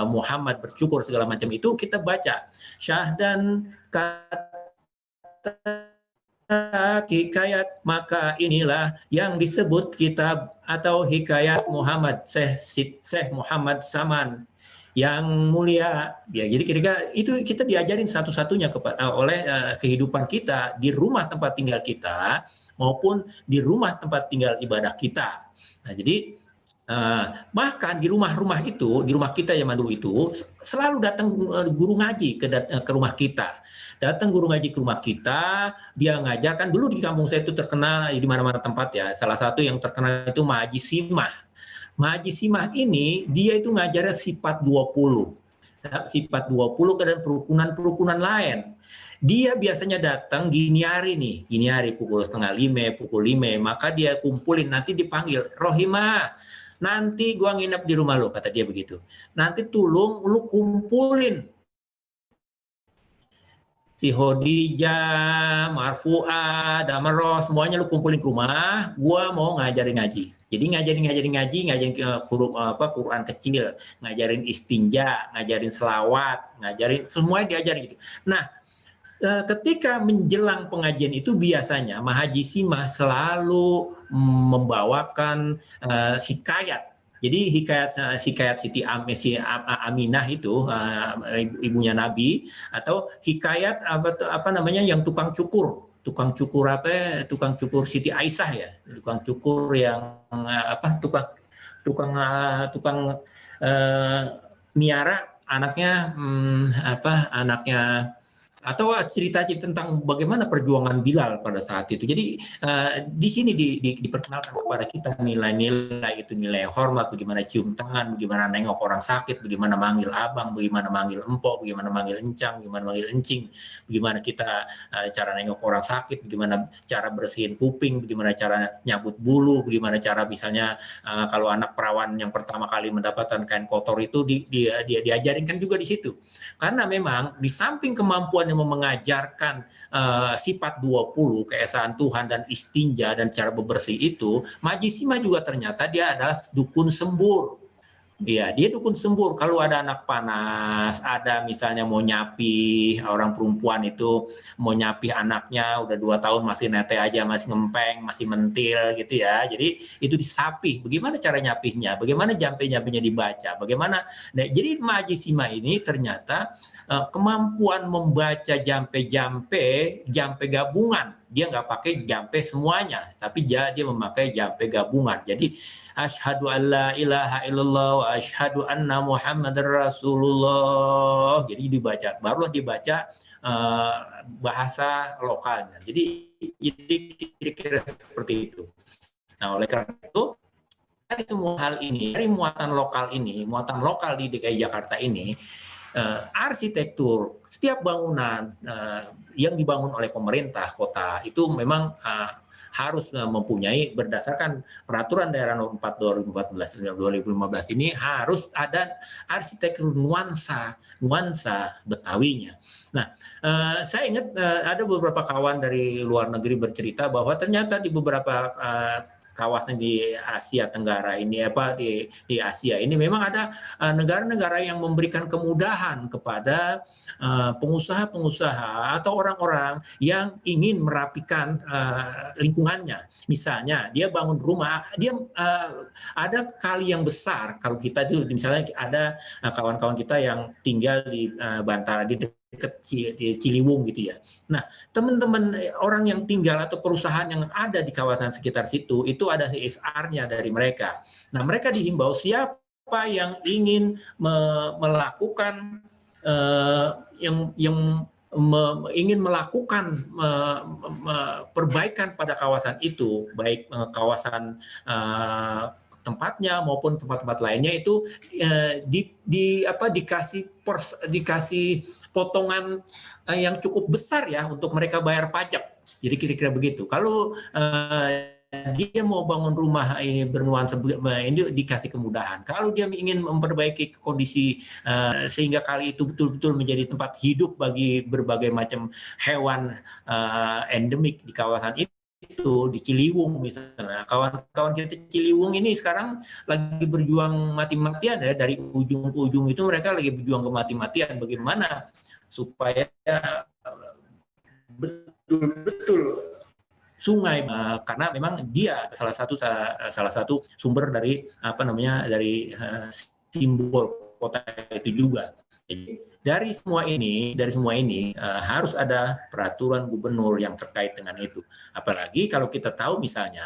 Muhammad bercukur segala macam itu kita baca. Syahdan kata hikayat, maka inilah yang disebut kitab atau hikayat Muhammad Syekh Muhammad Saman yang mulia. Ya, jadi kira-kira itu kita diajarin satu-satunya oleh kehidupan kita di rumah tempat tinggal kita maupun di rumah tempat tinggal ibadah kita. Nah, jadi Bahkan di rumah-rumah itu, di rumah kita zaman dulu itu selalu datang guru ngaji ke rumah kita. Datang guru ngaji ke rumah kita, dia ngajarkan. Dulu di kampung saya itu terkenal di mana-mana tempat ya. Salah satu yang terkenal itu Mahaji Simah. Mahaji Simah ini dia itu ngajarnya sifat 20. Sifat 20 dan perukunan-perukunan lain. Dia biasanya datang gini hari pukul 4:30, pukul 5, maka dia kumpulin, nanti dipanggil, Rohimah, nanti gua nginep di rumah lo, kata dia begitu. Nanti tolong lu kumpulin si Hodijah, Marfu'ah, Damaro, semuanya lu kumpulin ke rumah, gua mau ngajarin ngaji. Jadi ngajarin Quran kecil, ngajarin istinja, ngajarin selawat, ngajarin semuanya diajarin gitu. Nah, ketika menjelang pengajian itu biasanya Mahaji Simah selalu membawakan hikayat. Jadi hikayat Siti Aminah itu ibunya Nabi, atau hikayat apa namanya yang tukang cukur Siti Aisyah ya, tukang cukur yang tukang miara anaknya atau cerita tentang bagaimana perjuangan Bilal pada saat itu. Jadi di sini diperkenalkan kepada kita nilai-nilai itu, nilai hormat, bagaimana cium tangan, bagaimana nengok orang sakit, bagaimana manggil abang, bagaimana manggil empok, bagaimana manggil encang, bagaimana manggil encing, bagaimana kita cara nengok orang sakit, bagaimana cara bersihin kuping, bagaimana cara nyabut bulu, bagaimana cara misalnya kalau anak perawan yang pertama kali mendapatkan kain kotor itu diajarinkan juga di situ. Karena memang di samping kemampuan mengajarkan sifat 20, keesaan Tuhan dan istinja dan cara bebersih itu, Mahaji Simah juga ternyata dia adalah dukun sembur. Iya, dia dukun sembur. Kalau ada anak panas, ada misalnya mau nyapih, orang perempuan itu mau nyapih anaknya, udah 2 tahun masih nete aja, masih ngempeng, masih mentil gitu ya. Jadi itu disapih. Bagaimana cara nyapihnya? Bagaimana jampe-jampenya dibaca? Bagaimana? Nah, jadi Mahaji Simah ini ternyata kemampuan membaca jampe gabungan. Dia nggak pakai jampe semuanya, tapi dia memakai jampe gabungan. Jadi asyhadu alla ilaha illallah wa asyhadu anna muhammadar rasulullah. Jadi barulah dibaca bahasa lokalnya. Jadi kira-kira seperti itu. Nah, oleh karena itu dari semua hal ini, dari muatan lokal di DKI Jakarta ini, arsitektur setiap bangunan yang dibangun oleh pemerintah kota itu memang harus mempunyai, berdasarkan peraturan daerah nomor 4 2015 ini, harus ada arsitektur nuansa Betawinya. Nah, saya ingat ada beberapa kawan dari luar negeri bercerita bahwa ternyata di beberapa kawasan di Asia Tenggara ini, di Asia ini memang ada negara-negara yang memberikan kemudahan kepada pengusaha-pengusaha atau orang-orang yang ingin merapikan lingkungannya. Misalnya dia bangun rumah, dia ada kali yang besar. Kalau kita dulu misalnya ada kawan-kawan kita yang tinggal di Bantara, di dekat Ciliwung gitu ya. Nah, teman-teman orang yang tinggal atau perusahaan yang ada di kawasan sekitar situ itu ada CSR-nya dari mereka. Nah, mereka dihimbau siapa yang ingin melakukan ingin melakukan perbaikan pada kawasan itu, baik kawasan tempatnya maupun tempat-tempat lainnya itu dikasih potongan yang cukup besar ya untuk mereka bayar pajak. Jadi kira-kira begitu. Kalau dia mau bangun rumah ini bernuansa ini dikasih kemudahan. Kalau dia ingin memperbaiki kondisi sehingga kali itu betul-betul menjadi tempat hidup bagi berbagai macam hewan endemik di kawasan itu, di Ciliwung misalnya, kawan-kawan kita Ciliwung ini sekarang lagi berjuang mati-matian ya, dari ujung ke ujung itu mereka lagi berjuang ke mati-matian bagaimana supaya betul-betul sungai, karena memang dia salah satu sumber dari dari simbol kota itu juga. Jadi, dari semua ini harus ada peraturan gubernur yang terkait dengan itu. Apalagi kalau kita tahu misalnya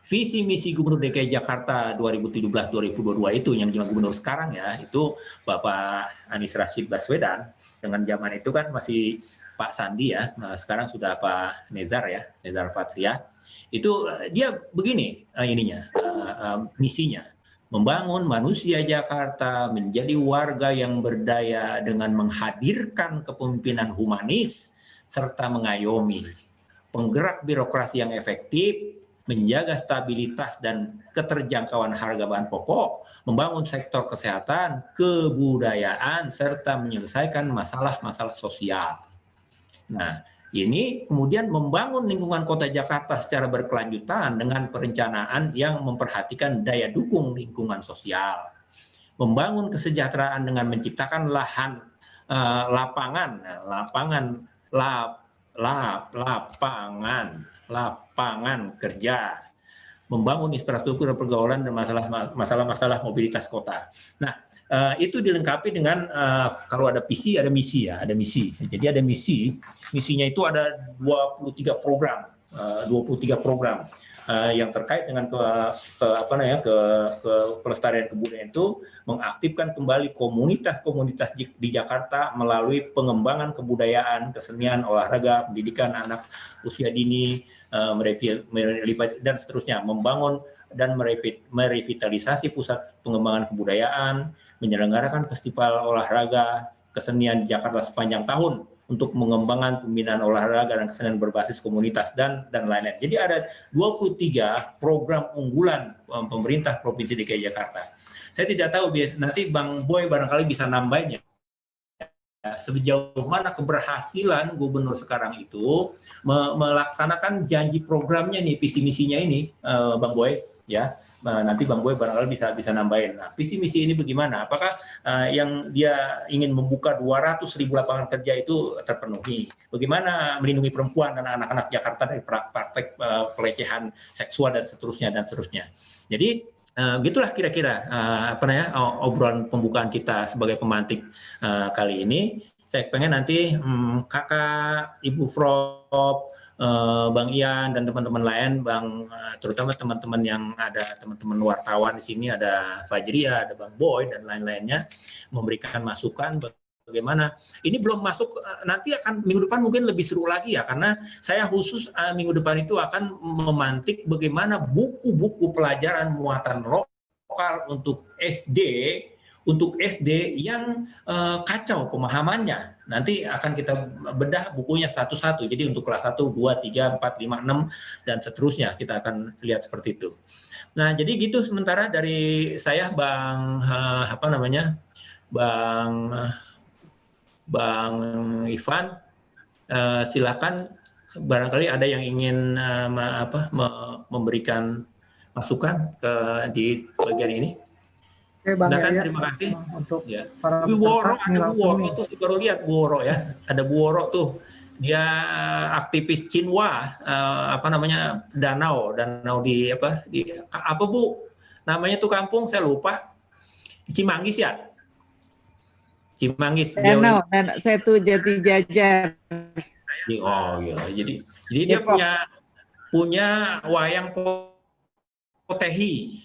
visi misi Gubernur DKI Jakarta 2017-2022 itu yang jadi gubernur sekarang ya, itu Bapak Anies Rashid Baswedan. Dengan zaman itu kan masih Pak Sandi ya, sekarang sudah Pak Nezar ya, Nezar Patria. Itu dia begini misinya, membangun manusia Jakarta menjadi warga yang berdaya dengan menghadirkan kepemimpinan humanis serta mengayomi, penggerak birokrasi yang efektif, menjaga stabilitas dan keterjangkauan harga bahan pokok, membangun sektor kesehatan, kebudayaan, serta menyelesaikan masalah-masalah sosial. Nah, ini kemudian membangun lingkungan kota Jakarta secara berkelanjutan dengan perencanaan yang memperhatikan daya dukung lingkungan sosial. Membangun kesejahteraan dengan menciptakan lapangan kerja, membangun infrastruktur pergaulan dan masalah-masalah mobilitas kota. Nah, itu dilengkapi dengan kalau ada visi ada misi ya, ada misi. Jadi ada misinya itu ada 23 program yang terkait dengan pelestarian kebudayaan itu, mengaktifkan kembali komunitas-komunitas di Jakarta melalui pengembangan kebudayaan, kesenian, olahraga, pendidikan anak usia dini, dan seterusnya, membangun dan merevitalisasi pusat pengembangan kebudayaan, menyelenggarakan festival olahraga kesenian di Jakarta sepanjang tahun untuk mengembangkan pembinaan olahraga dan kesenian berbasis komunitas dan lain-lain. Jadi ada 23 program unggulan pemerintah Provinsi DKI Jakarta. Saya tidak tahu, nanti Bang Boy barangkali bisa nambahin ya, sejauh mana keberhasilan gubernur sekarang itu melaksanakan janji programnya nih, visi misinya ini, Bang Boy ya. Nanti Bang Boy barangkali bisa nambahin. Nah, visi misi ini bagaimana? Apakah yang dia ingin membuka 200.000 lapangan kerja itu terpenuhi? Bagaimana melindungi perempuan dan anak-anak Jakarta dari praktek pelecehan seksual dan seterusnya. Jadi gitulah kira-kira obrolan pembukaan kita sebagai pemantik kali ini. Saya pengen nanti Kakak, Ibu Prof, Bang Ian dan teman-teman lain, terutama teman-teman yang ada, teman-teman wartawan di sini, ada Fajria, ada Bang Boy dan lain-lainnya, memberikan masukan bagaimana. Ini belum masuk, nanti akan minggu depan mungkin lebih seru lagi ya, karena saya khusus minggu depan itu akan memantik bagaimana buku-buku pelajaran muatan lokal untuk SD yang kacau pemahamannya. Nanti akan kita bedah bukunya satu-satu. Jadi untuk kelas 1, 2, 3, 4, 5, 6 dan seterusnya kita akan lihat seperti itu. Nah, jadi gitu sementara dari saya, Bang Ivan, silakan barangkali ada yang ingin memberikan masukan di bagian ini. Oke, Bang Yaya, terima kasih untuk para Bu Woro, peserta. ada Bu Woro tuh, baru lihat Bu Woro ya, ada Bu Woro tuh, dia aktivis Cinwa, danau di apa Bu namanya tuh kampung, saya lupa, Cimanggis ya, Cimanggis. Danau, saya tuh Jati Jajar. Oh iya, jadi dia punya wayang potehi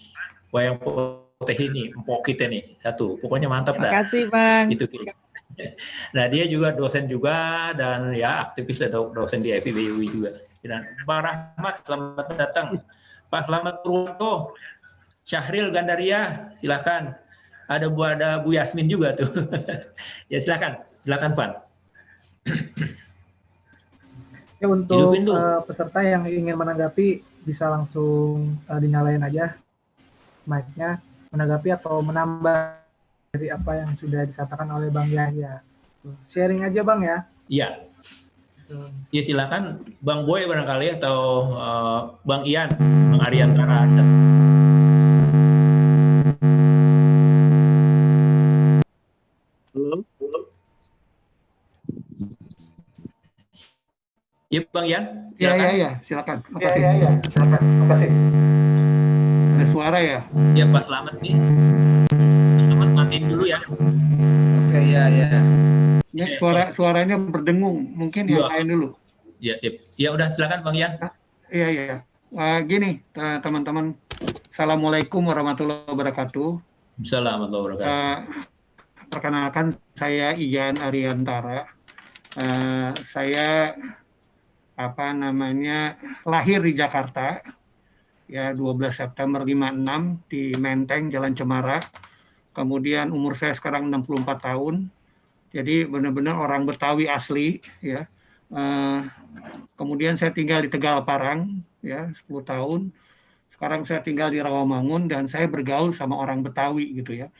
ini, empok kita nih satu, pokoknya mantap dah. Terima kasih Bang. Itu. Nah, dia juga dosen juga dan ya aktivis dosen di FIBU juga. Dan Pak Rahmat, selamat datang. Pak Selamat Purwanto, Syahril Gandaria, silakan. Ada Bu Yasmin juga tuh. Ya silakan Pak. Ya, untuk peserta yang ingin menanggapi bisa langsung dinyalain aja mic-nya, menanggapi atau menambah dari apa yang sudah dikatakan oleh Bang Yahya. Sharing aja Bang ya. Iya. Ya silakan Bang Boy barangkali atau Bang Ian, Bang Ariantara. Halo. Ya Bang Ian, silakan. Ya, silakan. Makasih. Ada suara ya? Ya Pak Selamat nih. Teman-teman matiin dulu ya. Oke, ya. Ini suaranya berdengung. Mungkin yang lain dulu. Ya udah silakan Bang Ian. Iya. Gini, teman-teman. Assalamualaikum warahmatullahi wabarakatuh. Assalamualaikum warahmatullahi wabarakatuh. Perkenalkan, saya Ian Ariantara. Saya lahir di Jakarta, ya 12 September 56 di Menteng, Jalan Cemara. Kemudian umur saya sekarang 64 tahun. Jadi benar-benar orang Betawi asli, ya. Kemudian saya tinggal di Tegal Parang, ya 10 tahun. Sekarang saya tinggal di Rawamangun dan saya bergaul sama orang Betawi gitu ya.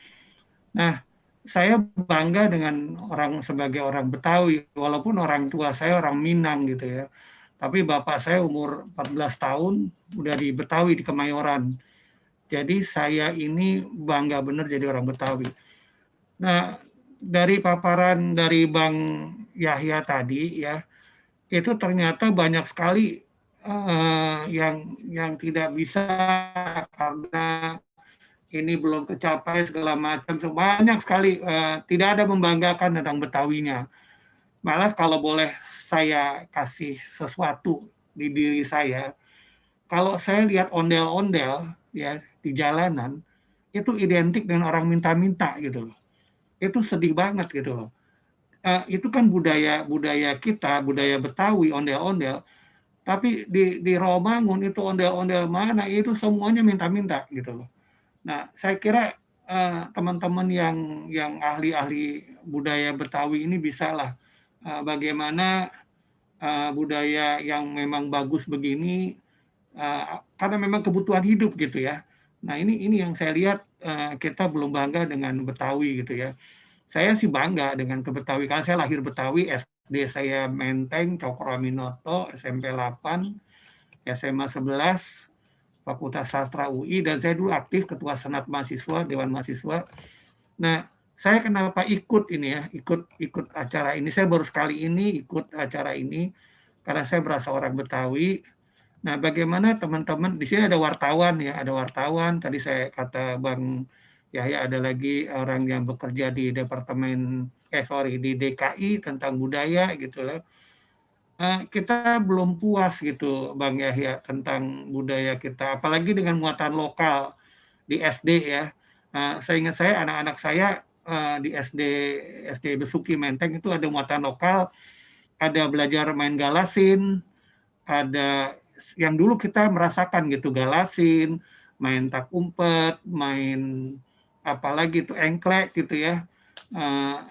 Nah, saya bangga dengan sebagai orang Betawi, walaupun orang tua saya orang Minang gitu ya. Tapi bapak saya umur 14 tahun udah di Betawi di Kemayoran. Jadi saya ini bangga benar jadi orang Betawi. Nah, dari paparan dari Bang Yahya tadi ya, itu ternyata banyak sekali yang tidak bisa karena ini belum tercapai segala macam, banyak sekali tidak ada membanggakan tentang Betawinya. Malah kalau boleh saya kasih sesuatu di diri saya, kalau saya lihat ondel-ondel ya di jalanan, itu identik dengan orang minta-minta gitu loh. Itu sedih banget gitu loh. Itu kan budaya kita, budaya Betawi, ondel-ondel. Tapi di Rawamangun itu ondel-ondel mana, itu semuanya minta-minta gitu loh. Nah, saya kira teman-teman yang ahli-ahli budaya Betawi ini bisalah bagaimana budaya yang memang bagus begini karena memang kebutuhan hidup gitu ya. Nah, ini yang saya lihat kita belum bangga dengan Betawi gitu ya. Saya sih bangga dengan Betawi karena saya lahir Betawi, SD saya Menteng, Cokroaminoto, SMP 8, SMA 11, Fakultas Sastra UI, dan saya dulu aktif Ketua Senat Mahasiswa, Dewan Mahasiswa. Nah, saya kenapa ikut ini ya, ikut acara ini. Saya baru sekali ini ikut acara ini, karena saya berasa orang Betawi. Nah, bagaimana teman-teman, di sini ada wartawan ya, ada wartawan. Tadi saya kata Bang Yahya ada lagi orang yang bekerja di di DKI tentang budaya gitu lah. Kita belum puas gitu Bang Yahya tentang budaya kita, apalagi dengan muatan lokal di SD ya. Saya ingat anak-anak saya di SD Besuki Menteng itu ada muatan lokal, ada belajar main galasin, ada yang dulu kita merasakan gitu galasin, main tak umpet, main apalagi itu engklek gitu ya.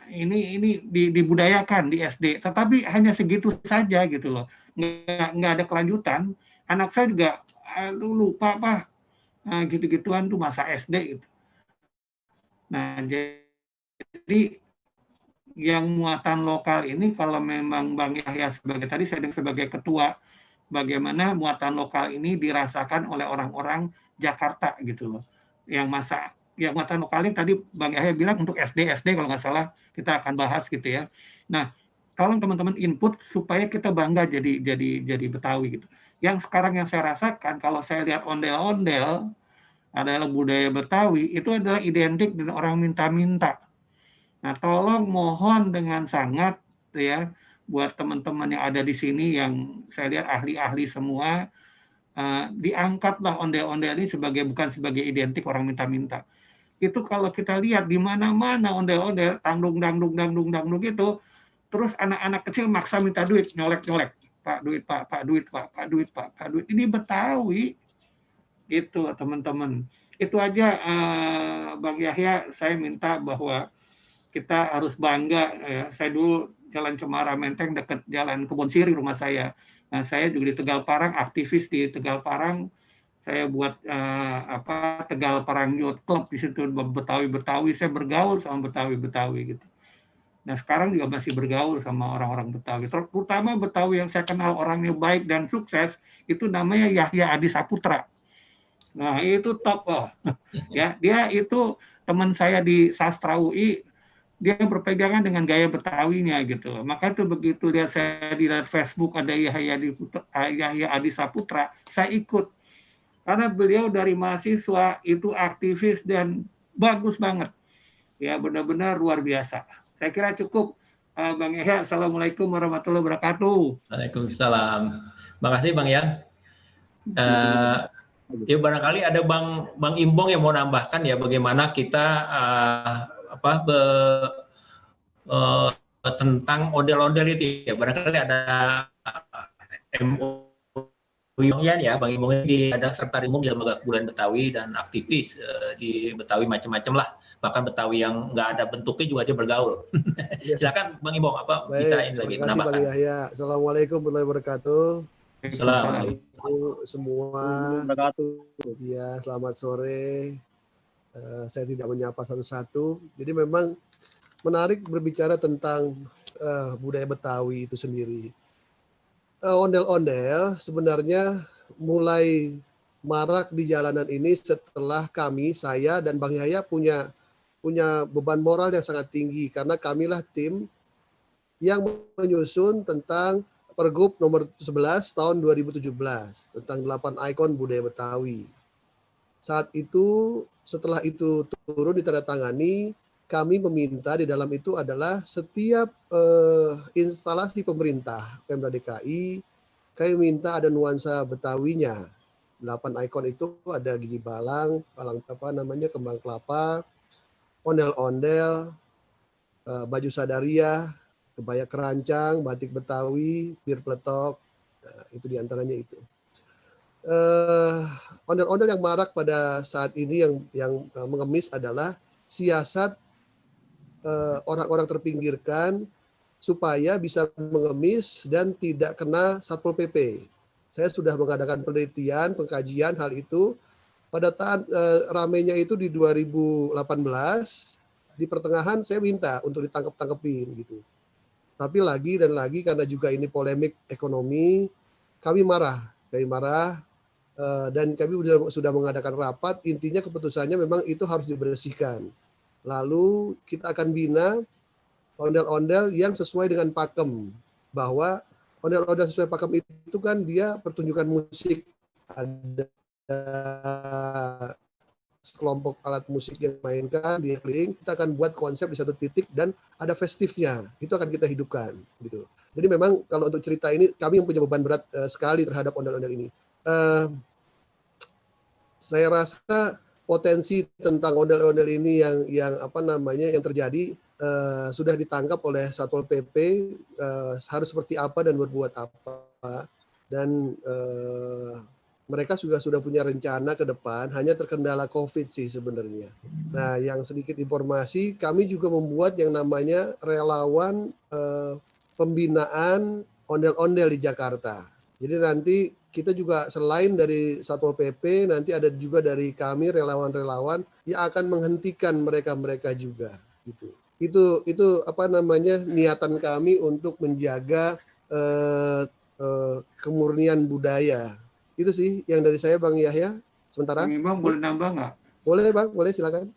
Ini dibudayakan di SD, tetapi hanya segitu saja gitu loh, nggak ada kelanjutan. Anak saya juga lupa apa gitu-gituan tuh masa SD gitu. Nah, jadi yang muatan lokal ini kalau memang Bang Yahya sebagai ketua, bagaimana muatan lokal ini dirasakan oleh orang-orang Jakarta gitu loh, yang muatan lokalnya tadi Bang Yahya bilang untuk SD kalau nggak salah kita akan bahas gitu ya. Nah, tolong teman-teman input supaya kita bangga jadi Betawi gitu. Yang sekarang yang saya rasakan kalau saya lihat ondel-ondel adalah budaya Betawi, itu adalah identik dengan orang minta-minta. Nah, tolong mohon dengan sangat ya buat teman-teman yang ada di sini yang saya lihat ahli-ahli semua, diangkatlah ondel-ondel ini bukan sebagai identik orang minta-minta. Itu kalau kita lihat di mana-mana ondel-ondel tangdung itu, terus anak-anak kecil maksa minta duit, nyolek-nyolek, Pak duit. Ini Betawi itu teman-teman. Itu aja Bang Yahya, saya minta bahwa kita harus bangga ya. Saya dulu Jalan Cemara Menteng dekat Jalan Kebon Siri rumah saya. Nah, saya juga di Tegal Parang, aktivis di Tegal Parang. Saya buat Tegal Parang Youth Club di situ, Betawi, saya bergaul sama Betawi gitu. Nah, sekarang juga masih bergaul sama orang-orang Betawi. Terutama Betawi yang saya kenal orangnya baik dan sukses itu namanya Yahya Adi Saputra. Nah, itu top ya, dia itu teman saya di Sastra UI, dia berpegangan dengan gaya Betawinya gitu. Maka itu begitu saya lihat Facebook ada Yahya Adi Saputra, saya ikut. Karena beliau dari mahasiswa itu aktivis dan bagus banget. Ya benar-benar luar biasa. Saya kira cukup Bang Yahya. Assalamualaikum warahmatullahi wabarakatuh. Waalaikumsalam. Makasih Bang ya. Ya barangkali ada Bang Imbong yang mau nambahkan ya bagaimana kita tentang ondel-ondel itu ya. Barangkali ada MOU-nya ya, Bang Imbong ini ada sekretari umum di Lembaga Kebudayaan Betawi dan aktivis di Betawi macam-macam lah. Bahkan Betawi yang nggak ada bentuknya juga dia bergaul. Silakan Bang Imbong, bisa ini lagi menambahkan. Bang Yahya. Assalamualaikum warahmatullahi wabarakatuh. Assalamualaikum semua. Ya, selamat sore. Saya tidak menyapa satu-satu. Jadi memang menarik berbicara tentang budaya Betawi itu sendiri. Ondel-ondel sebenarnya mulai marak di jalanan ini setelah saya dan Bang Yahya punya beban moral yang sangat tinggi karena kamilah tim yang menyusun tentang Pergub nomor 11 tahun 2017 tentang 8 ikon budaya Betawi. Saat itu, setelah itu turun ditandatangani, kami meminta di dalam itu adalah setiap instalasi pemerintah Pemda DKI, kami minta ada nuansa Betawinya. 8 ikon itu ada gigi balang, kembang kelapa, ondel-ondel, baju sadaria, kebaya kerancang, batik Betawi, bir peletok, itu diantaranya itu. Ondel-ondel yang marak pada saat ini yang mengemis adalah siasat orang-orang terpinggirkan supaya bisa mengemis dan tidak kena Satpol PP. Saya sudah mengadakan penelitian, pengkajian hal itu. Pada saat ramenya itu di 2018, di pertengahan saya minta untuk ditangkap-tangkepin gitu. Tapi lagi dan lagi karena juga ini polemik ekonomi, kami marah, dan kami sudah mengadakan rapat. Intinya keputusannya memang itu harus dibersihkan. Lalu kita akan bina ondel-ondel yang sesuai dengan pakem, bahwa ondel-ondel sesuai pakem itu kan dia pertunjukan musik, ada sekelompok alat musik yang mainkan dia keliling, kita akan buat konsep di satu titik dan ada festifnya, itu akan kita hidupkan gitu. Jadi memang kalau untuk cerita ini kami yang punya beban berat sekali terhadap ondel-ondel ini. Saya rasa potensi tentang ondel-ondel ini yang terjadi sudah ditangkap oleh Satpol PP, harus seperti apa dan berbuat apa, dan mereka juga sudah punya rencana ke depan, hanya terkendala COVID sih sebenarnya. Nah, yang sedikit informasi, kami juga membuat yang namanya relawan pembinaan ondel-ondel di Jakarta. Jadi nanti kita juga selain dari Satpol PP, nanti ada juga dari kami relawan-relawan yang akan menghentikan mereka-mereka juga. Gitu. Itu niatan kami untuk menjaga kemurnian budaya. Itu sih yang dari saya, Bang Yahya. Sementara Bang Imbong boleh nambah nggak? Boleh Bang, boleh silakan.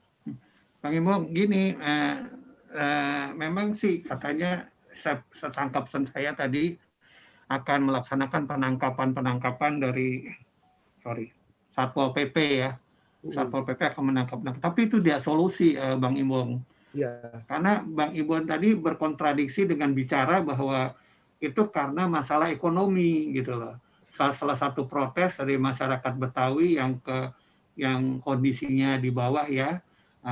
Bang Imbong gini, memang sih katanya setangkap saya tadi akan melaksanakan penangkapan dari Satpol PP ya. Satpol PP akan menangkap. Tapi itu dia solusi, Bang Imbong. Ya. Karena Bang Imbong tadi berkontradiksi dengan bicara bahwa itu karena masalah ekonomi gitu loh. Salah satu protes dari masyarakat Betawi yang kondisinya di bawah ya,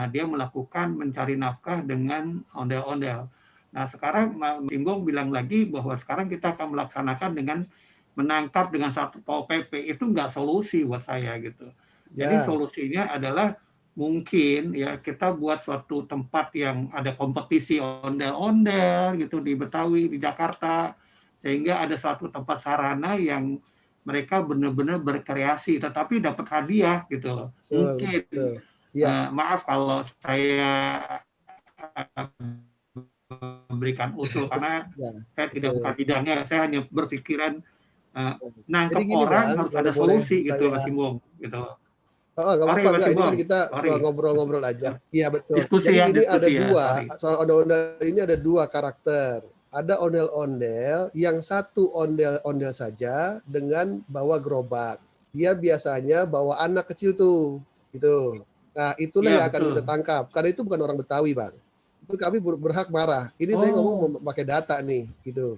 dia melakukan mencari nafkah dengan ondel-ondel. Nah sekarang Bang Imbong bilang lagi bahwa sekarang kita akan melaksanakan dengan menangkap dengan Satpol PP, itu nggak solusi buat saya gitu. Jadi solusinya adalah mungkin ya kita buat suatu tempat yang ada kompetisi ondel-ondel gitu di Betawi, di Jakarta, sehingga ada suatu tempat sarana yang mereka benar-benar berkreasi, tetapi dapat hadiah gitu loh. Mungkin, maaf kalau saya memberikan usul karena saya tidak bukan bidangnya, saya hanya berpikiran nangkep orang harus ada solusi gitu, Mas Imbong. Gitu. Nggak apa-apa, ini kan kita ngobrol-ngobrol aja. Iya betul. Jadi ini ada dua, soal ondel-ondel ini ada dua karakter. Ada ondel-ondel yang satu ondel-ondel saja dengan bawa gerobak. Dia biasanya bawa anak kecil tuh, gitu. Nah itulah yang akan kita tangkap. Karena itu bukan orang Betawi, Bang. Itu kami berhak marah. Ini saya ngomong pakai data nih, gitu.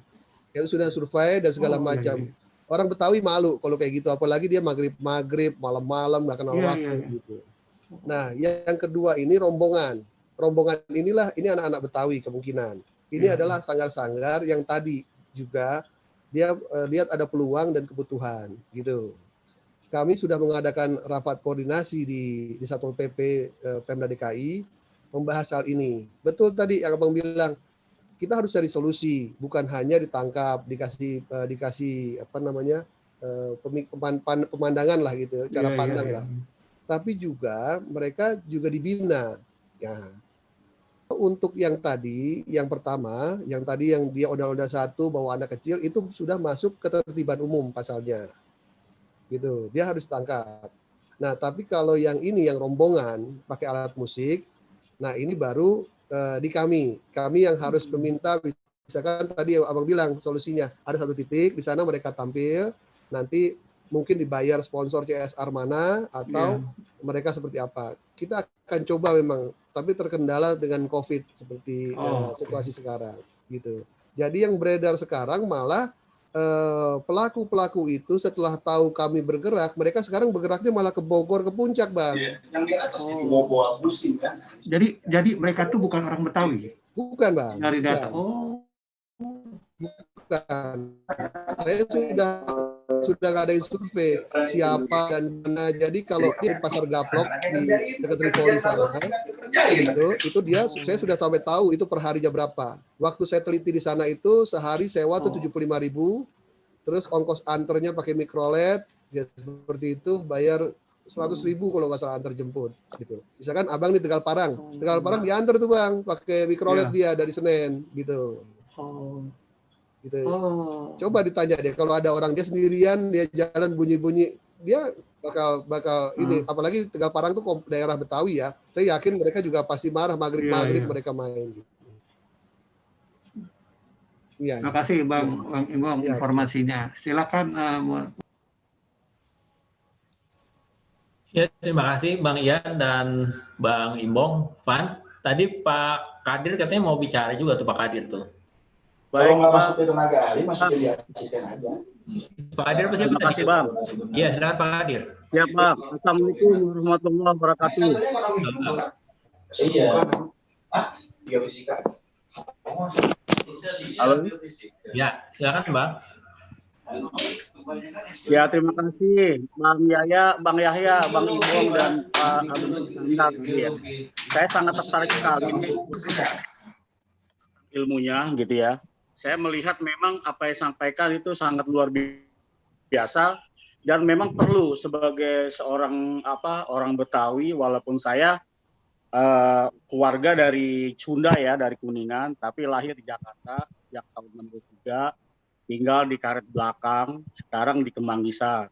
Yang sudah survei dan segala macam. orang Betawi malu kalau kayak gitu, apalagi dia maghrib malam-malam nggak kenal waktu gitu. Nah, yang kedua ini rombongan inilah ini anak-anak Betawi kemungkinan. Ini adalah sanggar-sanggar yang tadi juga dia lihat ada peluang dan kebutuhan gitu. Kami sudah mengadakan rapat koordinasi di Satpol PP Pemda DKI membahas hal ini. Betul tadi yang Abang bilang, kita harus cari solusi, bukan hanya ditangkap, dikasih apa namanya pemandangan lah gitu, cara pandang lah. Tapi juga mereka juga dibina. Ya. Untuk yang tadi, yang pertama, yang tadi yang dia ondel-ondel 1 bawa anak kecil itu sudah masuk ketertiban umum pasalnya. Gitu, dia harus tangkap. Nah, tapi kalau yang ini yang rombongan pakai alat musik, nah ini baru di kami yang harus meminta, misalkan tadi Abang bilang solusinya ada 1 titik di sana mereka tampil, nanti mungkin dibayar sponsor CSR mana atau mereka seperti apa. Kita akan coba memang, tapi terkendala dengan COVID seperti situasi sekarang gitu. Jadi yang beredar sekarang malah pelaku-pelaku itu setelah tahu kami bergerak, mereka sekarang bergeraknya malah ke Bogor, ke Puncak, Bang. Yang di atas itu bawa musim kan. Jadi mereka tuh bukan orang Betawi. Bukan, Bang. Dari data. Bukan. Saya sudah ngadain survei siapa dan mana. Jadi kalau di Pasar Gaplok di dekat Tripoli sana, itu dia saya sudah sampai tahu itu per harinya berapa. Waktu saya teliti di sana itu sehari sewa tuh 75.000, terus ongkos anternya pakai mikrolet, ya seperti itu bayar 100.000 kalau nggak salah antar jemput gitu. Misalkan Abang di Tegal Parang diantar tuh Bang pakai mikrolet dia dari Senen gitu. Gitu. Coba ditanya deh kalau ada orang dia sendirian dia jalan bunyi-bunyi dia bakal ini, apalagi Tegal Parang tuh daerah Betawi ya, saya yakin mereka juga pasti marah maghrib mereka main gitu. Terima kasih Bang Imbong informasinya. Silakan. Ya, terima kasih Bang Ian dan Bang Imbong. Pan, tadi Pak Kadir katanya mau bicara juga tuh Pak Kadir tuh. Kalau nggak masuk ke tenaga ahli, masuk jadi asisten aja. Pak Kadir pasti Terima kasih Bang. Iya, silakan Pak Kadir. Ya Pak. Assalamualaikum warahmatullahi wabarakatuh. Iya. Dia fisika. Halo. Ya, silakan Bang. Ya, terima kasih Bang Yahya, Bang Imbong dan Pak Abdul. Saya sangat tertarik sekali ilmunya gitu ya. Saya melihat memang apa yang disampaikan itu sangat luar biasa dan memang perlu sebagai seorang orang Betawi, walaupun saya keluarga dari Sunda ya, dari Kuningan, tapi lahir di Jakarta sejak tahun 63, tinggal di Karet Belakang, sekarang di Kemanggisan.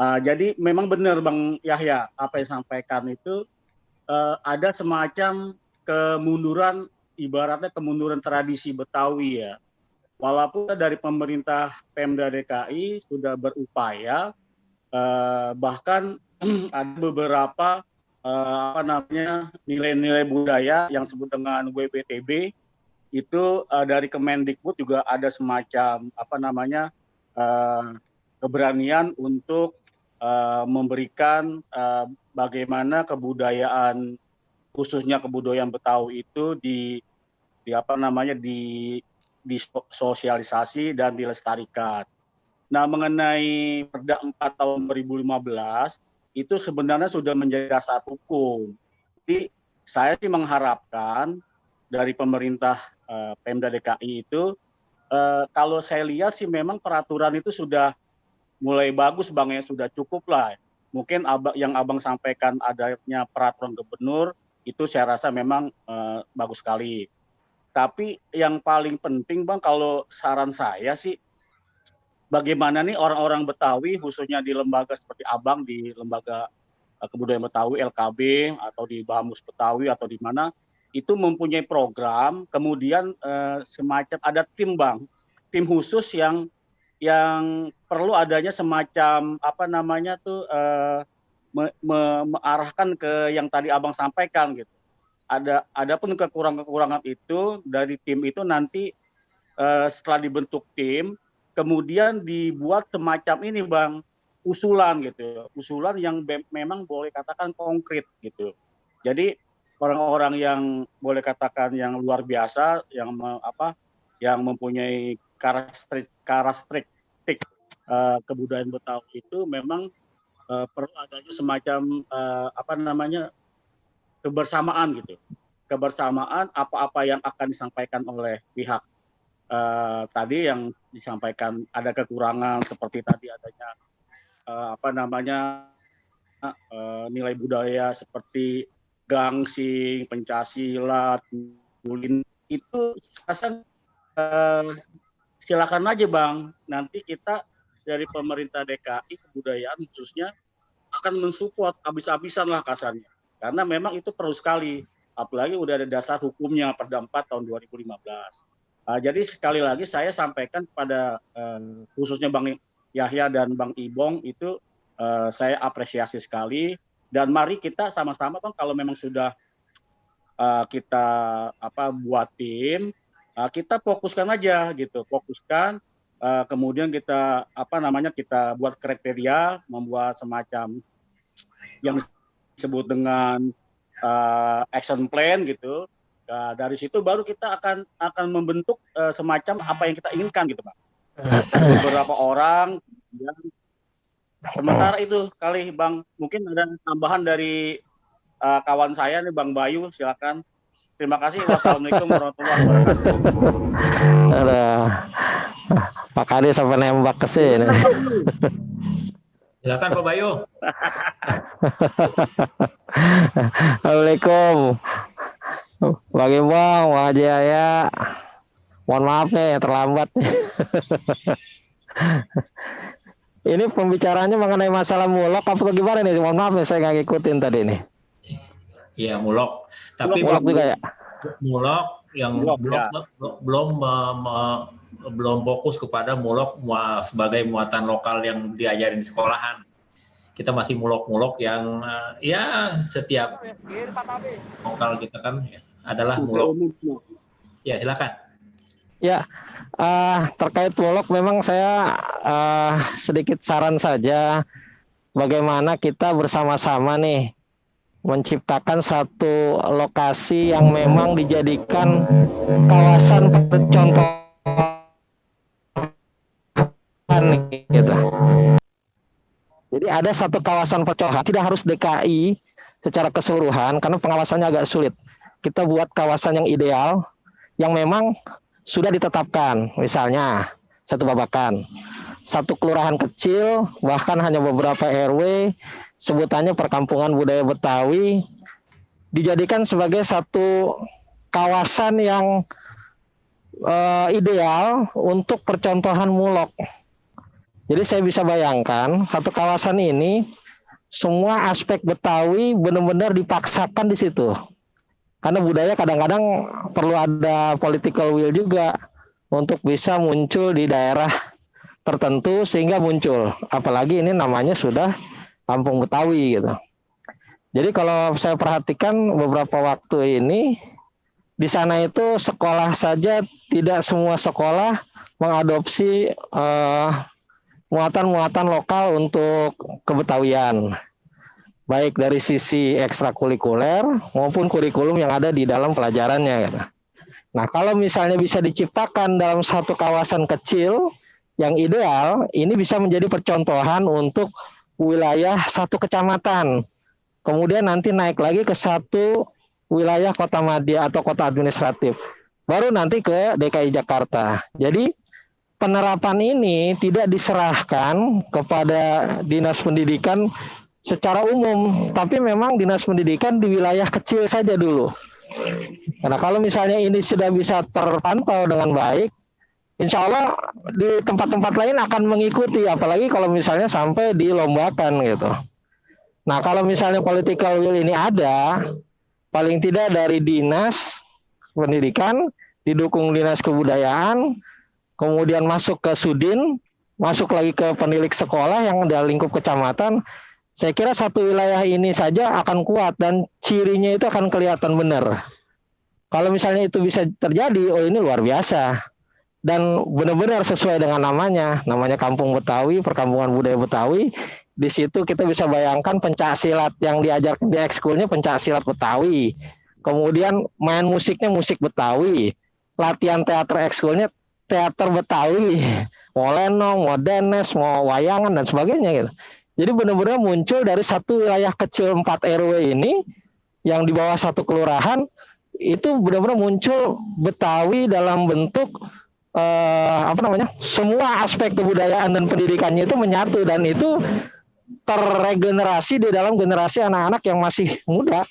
Jadi memang benar Bang Yahya, apa yang disampaikan itu ada semacam kemunduran, ibaratnya kemunduran tradisi Betawi ya. Walaupun dari pemerintah Pemda DKI sudah berupaya, bahkan ada beberapa nilai-nilai budaya yang disebut dengan WBTB itu dari Kemendikbud juga ada semacam keberanian untuk memberikan bagaimana kebudayaan, khususnya kebudayaan Betawi itu disosialisasi dan dilestarikan. Nah, mengenai Perda 4 tahun 2015 itu sebenarnya sudah menjadi dasar hukum. Jadi saya sih mengharapkan dari pemerintah Pemda DKI itu kalau saya lihat sih memang peraturan itu sudah mulai bagus Bang ya, sudah cukup lah. Mungkin yang Abang sampaikan adanya peraturan gubernur itu saya rasa memang bagus sekali. Tapi yang paling penting Bang, kalau saran saya sih, bagaimana nih orang-orang Betawi, khususnya di lembaga seperti Abang, di Lembaga Kebudayaan Betawi, LKB, atau di Bamus Betawi, atau di mana, itu mempunyai program, kemudian semacam ada tim Bang, tim khusus yang perlu adanya semacam mengarahkan ke yang tadi Abang sampaikan gitu. Ada pun kekurangan-kekurangan itu dari tim itu nanti setelah dibentuk tim kemudian dibuat semacam ini Bang, usulan gitu, usulan yang memang boleh katakan konkret gitu. Jadi orang-orang yang boleh katakan yang luar biasa, yang yang mempunyai karakteristik kebudayaan Betawi itu memang perlu adanya semacam kebersamaan gitu. Kebersamaan apa-apa yang akan disampaikan oleh pihak tadi yang disampaikan ada kekurangan seperti tadi adanya nilai budaya seperti gangsing, pencaksilat, bulin itu silakan aja Bang. Nanti kita dari pemerintah DKI kebudayaan khususnya akan mensupport habis-habisan lah kasarnya. Karena memang itu perlu sekali. Apalagi udah ada dasar hukumnya Perda 4 tahun 2015. Jadi sekali lagi saya sampaikan pada khususnya Bang Yahya dan Bang Ibong itu saya apresiasi sekali. Dan mari kita sama-sama kan kalau memang sudah kita buat tim, kita fokuskan aja gitu, kemudian kita kita buat kriteria, membuat semacam yang disebut dengan action plan gitu. Dari situ baru kita akan membentuk semacam apa yang kita inginkan gitu Pak. Beberapa orang yang sementara itu kali Bang, mungkin ada tambahan dari kawan saya nih Bang Bayu, silakan. Terima kasih. Wassalamualaikum warahmatullahi wabarakatuh. Aduh, Pak Kade sampai nembak ke sini. Silakan Pak Bayu. Assalamualaikum. Bang Ibong, Bang Haji Yahya. Mohon maaf nih terlambat. Ini pembicaranya mengenai masalah mulok apa gimana nih? Mohon maaf nih saya nggak ngikutin tadi nih. Iya mulok. Tapi mulok juga ya. Mulok yang belum fokus kepada mulok sebagai muatan lokal yang diajarin di sekolahan. Kita masih mulok-mulok yang setiap lokal kita kan adalah mulok. Ya silakan. Ya. Terkait mulok memang saya sedikit saran saja bagaimana kita bersama-sama nih menciptakan satu lokasi yang memang dijadikan kawasan percontohan gitu. Jadi ada satu kawasan percontohan, tidak harus DKI secara keseluruhan karena pengawasannya agak sulit. Kita buat kawasan yang ideal yang memang sudah ditetapkan, misalnya satu babakan, satu kelurahan kecil, bahkan hanya beberapa RW, sebutannya perkampungan budaya Betawi, dijadikan sebagai satu kawasan yang ideal untuk percontohan mulok. Jadi saya bisa bayangkan satu kawasan ini semua aspek Betawi benar-benar dipaksakan di situ. Karena budaya kadang-kadang perlu ada political will juga untuk bisa muncul di daerah tertentu sehingga muncul. Apalagi ini namanya sudah Kampung Betawi gitu. Jadi kalau saya perhatikan beberapa waktu ini di sana itu sekolah saja tidak semua sekolah mengadopsi muatan-muatan lokal untuk kebetawian. Baik dari sisi ekstrakurikuler maupun kurikulum yang ada di dalam pelajarannya. Gitu. Nah, kalau misalnya bisa diciptakan dalam satu kawasan kecil yang ideal, ini bisa menjadi percontohan untuk wilayah satu kecamatan. Kemudian nanti naik lagi ke satu wilayah kota madya atau kota administratif. Baru nanti ke DKI Jakarta. Jadi penerapan ini tidak diserahkan kepada Dinas Pendidikan secara umum, tapi memang Dinas Pendidikan di wilayah kecil saja dulu. Karena kalau misalnya ini sudah bisa terpantau dengan baik, insya Allah di tempat-tempat lain akan mengikuti, apalagi kalau misalnya sampai dilombakan gitu. Nah kalau misalnya political will ini ada, paling tidak dari Dinas Pendidikan, didukung Dinas Kebudayaan, kemudian masuk ke Sudin, masuk lagi ke penilik sekolah yang ada lingkup kecamatan, saya kira satu wilayah ini saja akan kuat dan cirinya itu akan kelihatan benar. Kalau misalnya itu bisa terjadi, oh ini luar biasa. dan benar-benar sesuai dengan namanya Kampung Betawi, Perkampungan Budaya Betawi. Di situ kita bisa bayangkan pencak silat yang diajarkan di ekskulnya pencak silat Betawi. Kemudian main musiknya musik Betawi. Latihan teater ekskulnya teater Betawi. Mau lenong, mau danes, mau wayangan dan sebagainya gitu. Jadi benar-benar muncul dari satu wilayah kecil 4 RW ini yang di bawah satu kelurahan itu benar-benar muncul Betawi dalam bentuk semua aspek kebudayaan dan pendidikannya itu menyatu dan itu terregenerasi di dalam generasi anak-anak yang masih muda,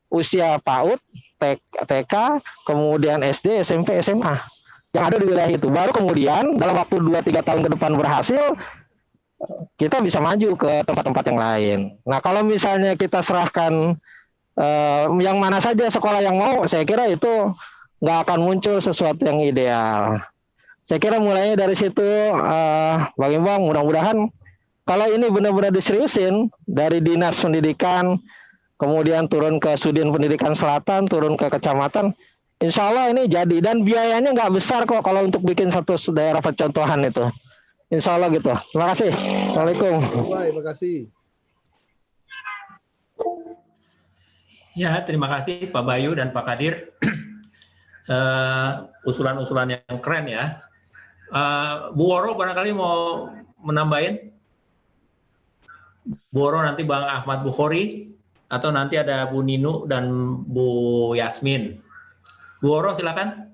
usia PAUD, TK, kemudian SD, SMP, SMA yang ada di wilayah itu. Baru kemudian dalam waktu 2-3 tahun ke depan berhasil, kita bisa maju ke tempat-tempat yang lain. Nah, kalau misalnya kita serahkan yang mana saja sekolah yang mau, saya kira itu nggak akan muncul sesuatu yang ideal. Saya kira mulainya dari situ, Bang Imbang, mudah-mudahan kalau ini benar-benar diseriusin dari Dinas Pendidikan, kemudian turun ke Sudin Pendidikan Selatan, turun ke kecamatan, insya Allah ini jadi. Dan biayanya nggak besar kok kalau untuk bikin satu daerah percontohan itu. Insya Allah gitu. Terima kasih. Assalamualaikum. Baik, terima kasih. Ya, terima kasih Pak Bayu dan Pak Kadir. Usulan-usulan yang keren ya. Bu Woro barangkali mau menambahin? Bu Woro, nanti Bang Ahmad Bukhori, atau nanti ada Bu Ninu dan Bu Yasmin. Bu Woro silakan.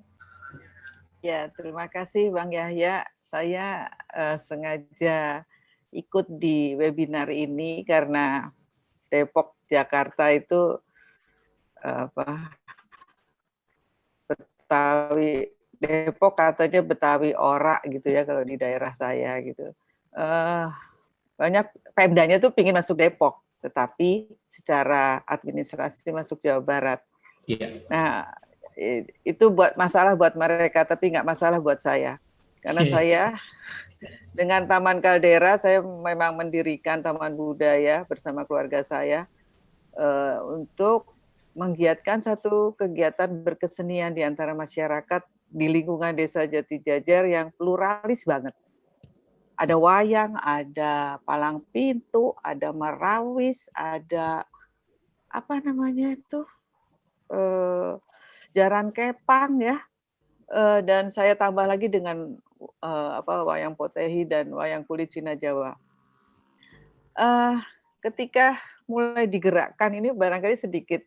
Ya, terima kasih Bang Yahya. Saya sengaja ikut di webinar ini karena Depok, Jakarta itu Betawi, Depok katanya Betawi Ora gitu ya kalau di daerah saya gitu. Banyak Pemdanya tuh pingin masuk Depok, tetapi secara administrasi masuk Jawa Barat. Yeah. Nah, itu buat masalah buat mereka, tapi nggak masalah buat saya. Karena saya dengan Taman Kaldera, saya memang mendirikan Taman Budaya bersama keluarga saya untuk menggiatkan satu kegiatan berkesenian di antara masyarakat di lingkungan Desa Jatijajar yang pluralis banget. Ada wayang, ada palang pintu, ada marawis, ada apa namanya itu jaran kepang ya, dan saya tambah lagi dengan wayang potehi dan wayang kulit Cina Jawa. Ketika mulai digerakkan ini barangkali sedikit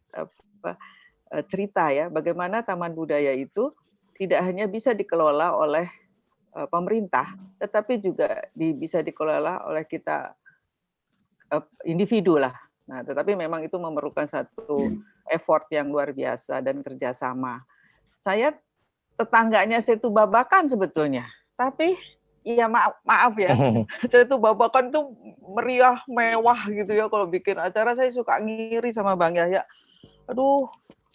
cerita ya, bagaimana Taman Budaya itu tidak hanya bisa dikelola oleh pemerintah, tetapi juga bisa dikelola oleh kita individu lah. Nah, tetapi memang itu memerlukan satu effort yang luar biasa dan kerjasama. Saya tetangganya Setu Babakan sebetulnya, tapi ya maaf ya, Setu Babakan tuh meriah mewah gitu ya kalau bikin acara. Saya suka ngiri sama Bang Yahya. Aduh,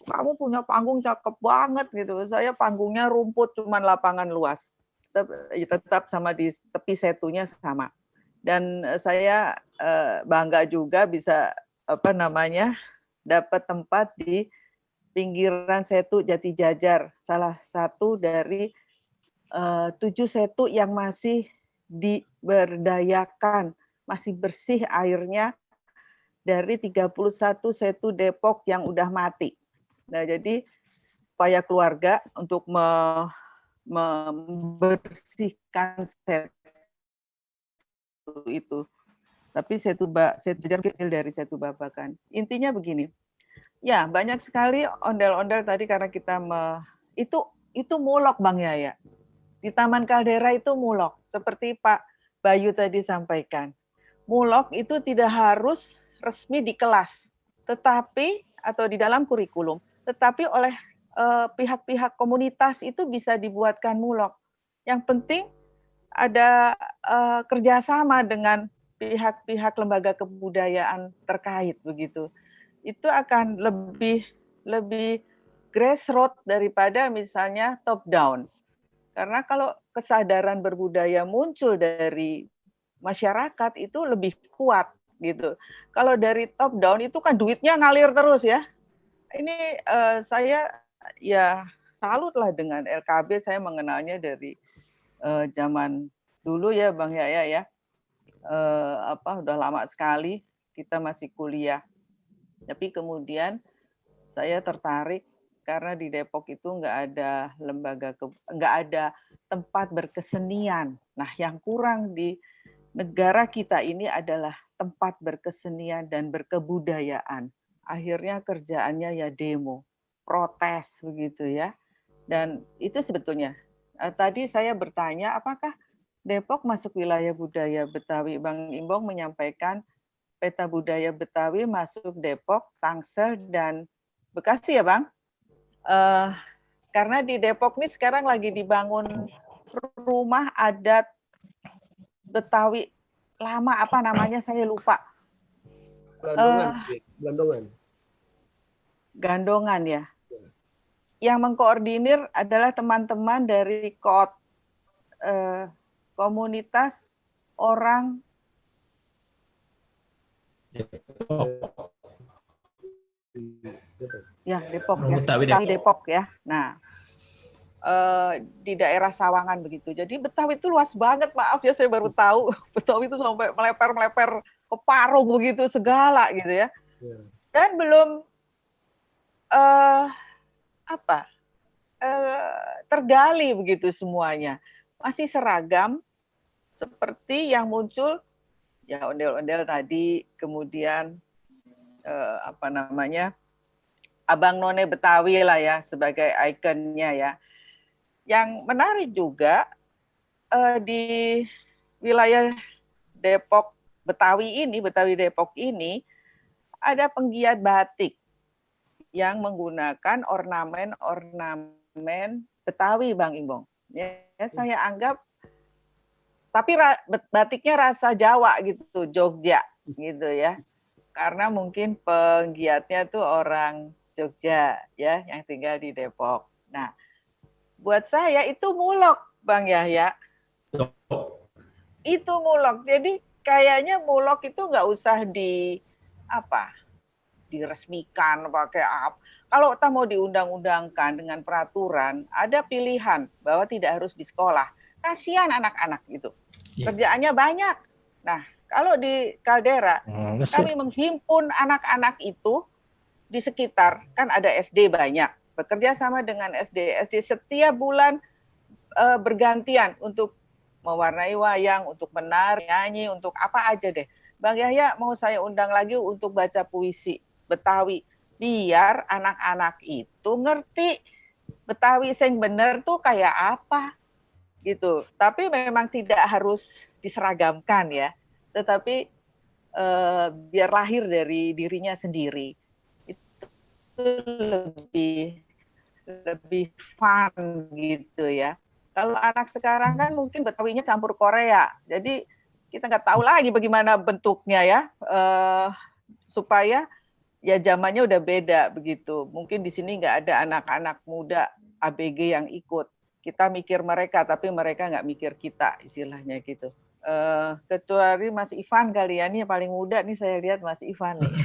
kamu punya panggung cakep banget gitu. Saya panggungnya rumput, cuman lapangan luas. Tetap sama di tepi setunya sama. Dan saya bangga juga bisa dapat tempat di pinggiran Setu Jatijajar, salah satu dari 7 setu yang masih diberdayakan, masih bersih airnya dari 31 setu Depok yang udah mati. Nah, jadi upaya keluarga untuk membersihkan setu itu. Tapi setu jajar kecil dari Setu Babakan. Intinya begini. Ya, banyak sekali ondel-ondel tadi karena kita itu mulok Bang Yaya. Di Taman Kaldera itu mulok, seperti Pak Bayu tadi sampaikan. Mulok itu tidak harus resmi di kelas, tetapi atau di dalam kurikulum, tetapi oleh pihak-pihak komunitas itu bisa dibuatkan mulok. Yang penting ada kerjasama dengan pihak-pihak lembaga kebudayaan terkait begitu. Itu akan lebih grassroots daripada misalnya top down. Karena kalau kesadaran berbudaya muncul dari masyarakat itu lebih kuat gitu. Kalau dari top down itu kan duitnya ngalir terus ya. Ini saya ya salut lah dengan LKB, saya mengenalnya dari zaman dulu ya Bang Yaya ya. Udah lama sekali kita masih kuliah. Tapi kemudian saya tertarik karena di Depok itu nggak ada nggak ada tempat berkesenian. Nah, yang kurang di negara kita ini adalah tempat berkesenian dan berkebudayaan. Akhirnya kerjaannya ya demo, protes begitu ya. Dan itu sebetulnya tadi saya bertanya apakah Depok masuk wilayah budaya Betawi. Bang Imbong menyampaikan peta budaya Betawi masuk Depok, Tangsel, dan Bekasi ya Bang? Karena di Depok nih sekarang lagi dibangun rumah adat Betawi lama, apa namanya saya lupa. Gandongan ya. Yang mengkoordinir adalah teman-teman dari komunitas orang ya Depok ya, Betawi Depok ya. Nah, di daerah Sawangan begitu. Jadi Betawi itu luas banget, maaf ya saya baru tahu Betawi itu sampai meleper ke Parung begitu segala gitu ya. Dan belum tergali begitu semuanya. Masih seragam seperti yang muncul ya ondel-ondel tadi, kemudian Abang None Betawi lah ya sebagai ikonnya ya. Yang menarik juga di wilayah Depok Betawi Depok ini ada penggiat batik yang menggunakan ornamen Betawi Bang Imbong. Ya, saya anggap tapi batiknya rasa Jawa gitu, Jogja gitu ya. Karena mungkin penggiatnya tuh orang Jogja ya yang tinggal di Depok. Nah, buat saya itu mulok Bang Yahya. Itu mulok. Jadi kayaknya mulok itu nggak usah diresmikan pakai apa. Kalau kita mau diundang-undangkan dengan peraturan, ada pilihan bahwa tidak harus di sekolah. Kasihan anak-anak itu. Kerjaannya banyak. Nah, kalau di Kaldera, kami menghimpun anak-anak itu di sekitar, kan ada SD banyak, bekerja sama dengan SD setiap bulan bergantian untuk mewarnai wayang, untuk menari, nyanyi, untuk apa aja deh. Bang Yahya mau saya undang lagi untuk baca puisi Betawi, biar anak-anak itu ngerti Betawi sing bener tuh kayak apa gitu. Tapi memang tidak harus diseragamkan ya, tetapi biar lahir dari dirinya sendiri. Itu lebih fun gitu ya. Kalau anak sekarang kan mungkin Betawinya campur Korea, jadi kita nggak tahu lagi bagaimana bentuknya ya, supaya ya zamannya udah beda begitu. Mungkin di sini nggak ada anak-anak muda ABG yang ikut. Kita mikir mereka, tapi mereka nggak mikir kita, istilahnya gitu. Kecuali Mas Ivan kali ya, ini yang paling muda nih saya lihat Mas Ivan nih.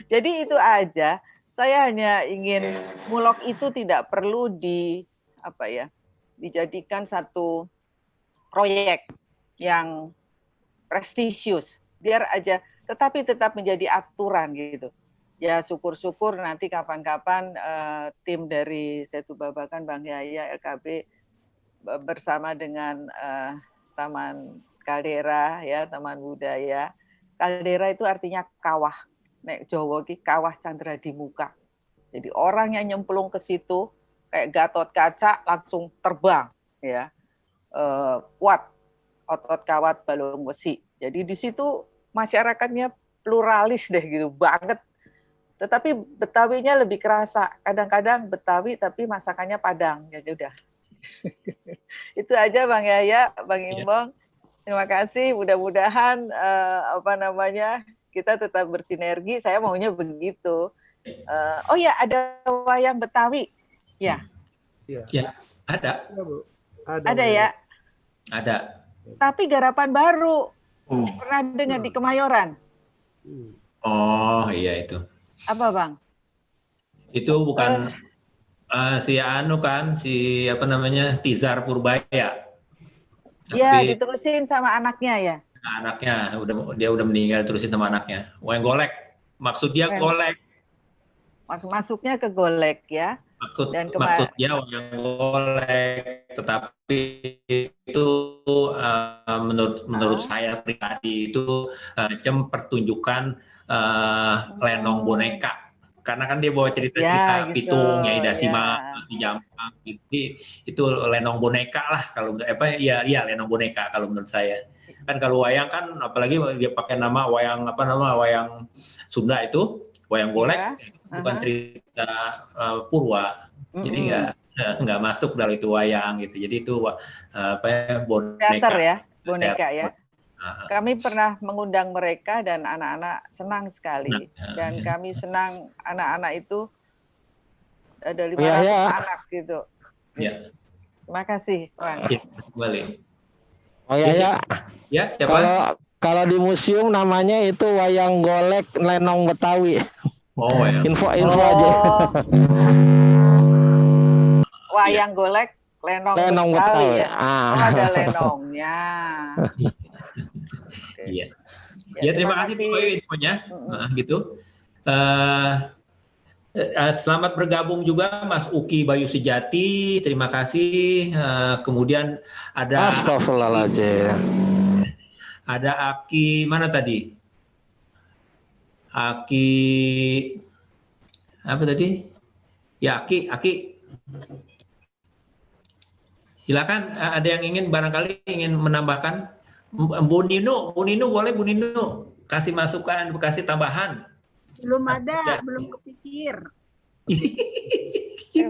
Jadi itu aja. Saya hanya ingin mulok itu tidak perlu dijadikan satu proyek yang prestisius. Biar aja, tetapi tetap menjadi aturan gitu. Ya syukur-syukur nanti kapan-kapan tim dari Setu Babakan Bang Yahya LKB bersama dengan Taman Kaldera ya, Taman Budaya. Kaldera itu artinya kawah. Nek Jawa ki kawah Candra di muka. Jadi orang yang nyemplung ke situ kayak Gatot Kaca langsung terbang ya. Kuat otot kawat balung besi. Jadi di situ masyarakatnya pluralis deh gitu banget. Tetapi Betawinya lebih kerasa. Kadang-kadang Betawi tapi masakannya Padang. Ya udah. Itu aja Bang Yahya, Bang Imbong. Terima kasih. Mudah-mudahan kita tetap bersinergi. Saya maunya begitu. Oh ya, ada wayang Betawi. Ya. Ya, ada. Ada ya. Ada. Tapi garapan baru. Pernah dengar di Kemayoran? Oh iya itu. Apa Bang? Itu bukan Si anu kan, si apa namanya, Tizar Purbaya. Iya, Tapi diterusin sama anaknya ya. anaknya dia udah meninggal, terusin sama anaknya. Wayang golek. Maksud dia golek. Masuknya ke golek ya. Maksud dia wayang golek, tetapi itu menurut saya pribadi itu pertunjukan lenong boneka. Karena kan dia bawa cerita-cerita gitu, Pitung, Nyai Dasima, di Jampang, jadi itu lenong boneka lah kalau lenong boneka kalau menurut saya. Kan kalau wayang kan apalagi dia pakai nama wayang wayang Sunda itu wayang golek, bukan cerita Purwa, jadi nggak masuk dalam itu wayang gitu. Jadi itu boneka. Teater ya, boneka ya. Kami pernah mengundang mereka dan anak-anak senang sekali. Dan kami senang anak-anak itu ada 500 anak gitu. Ya. Terima kasih, Bang. Boleh. Oh ya. Ya, siapa? Kalau di museum namanya itu wayang golek lenong Betawi. Oh, wayang. Info aja. Wayang golek lenong Betawi ya. Oh, ada lenongnya. Iya. Ya, terima kasih Bu infonya. Gitu. Selamat bergabung juga Mas Uki Bayu Sejati. Terima kasih. Kemudian ada Astagfirullahaladzim. Ada Aki mana tadi? Aki apa tadi? Ya Aki. Silakan, ada yang barangkali ingin menambahkan? Bu Nino boleh Bu Nino kasih masukan, kasih tambahan. Belum ada, belum kepikir.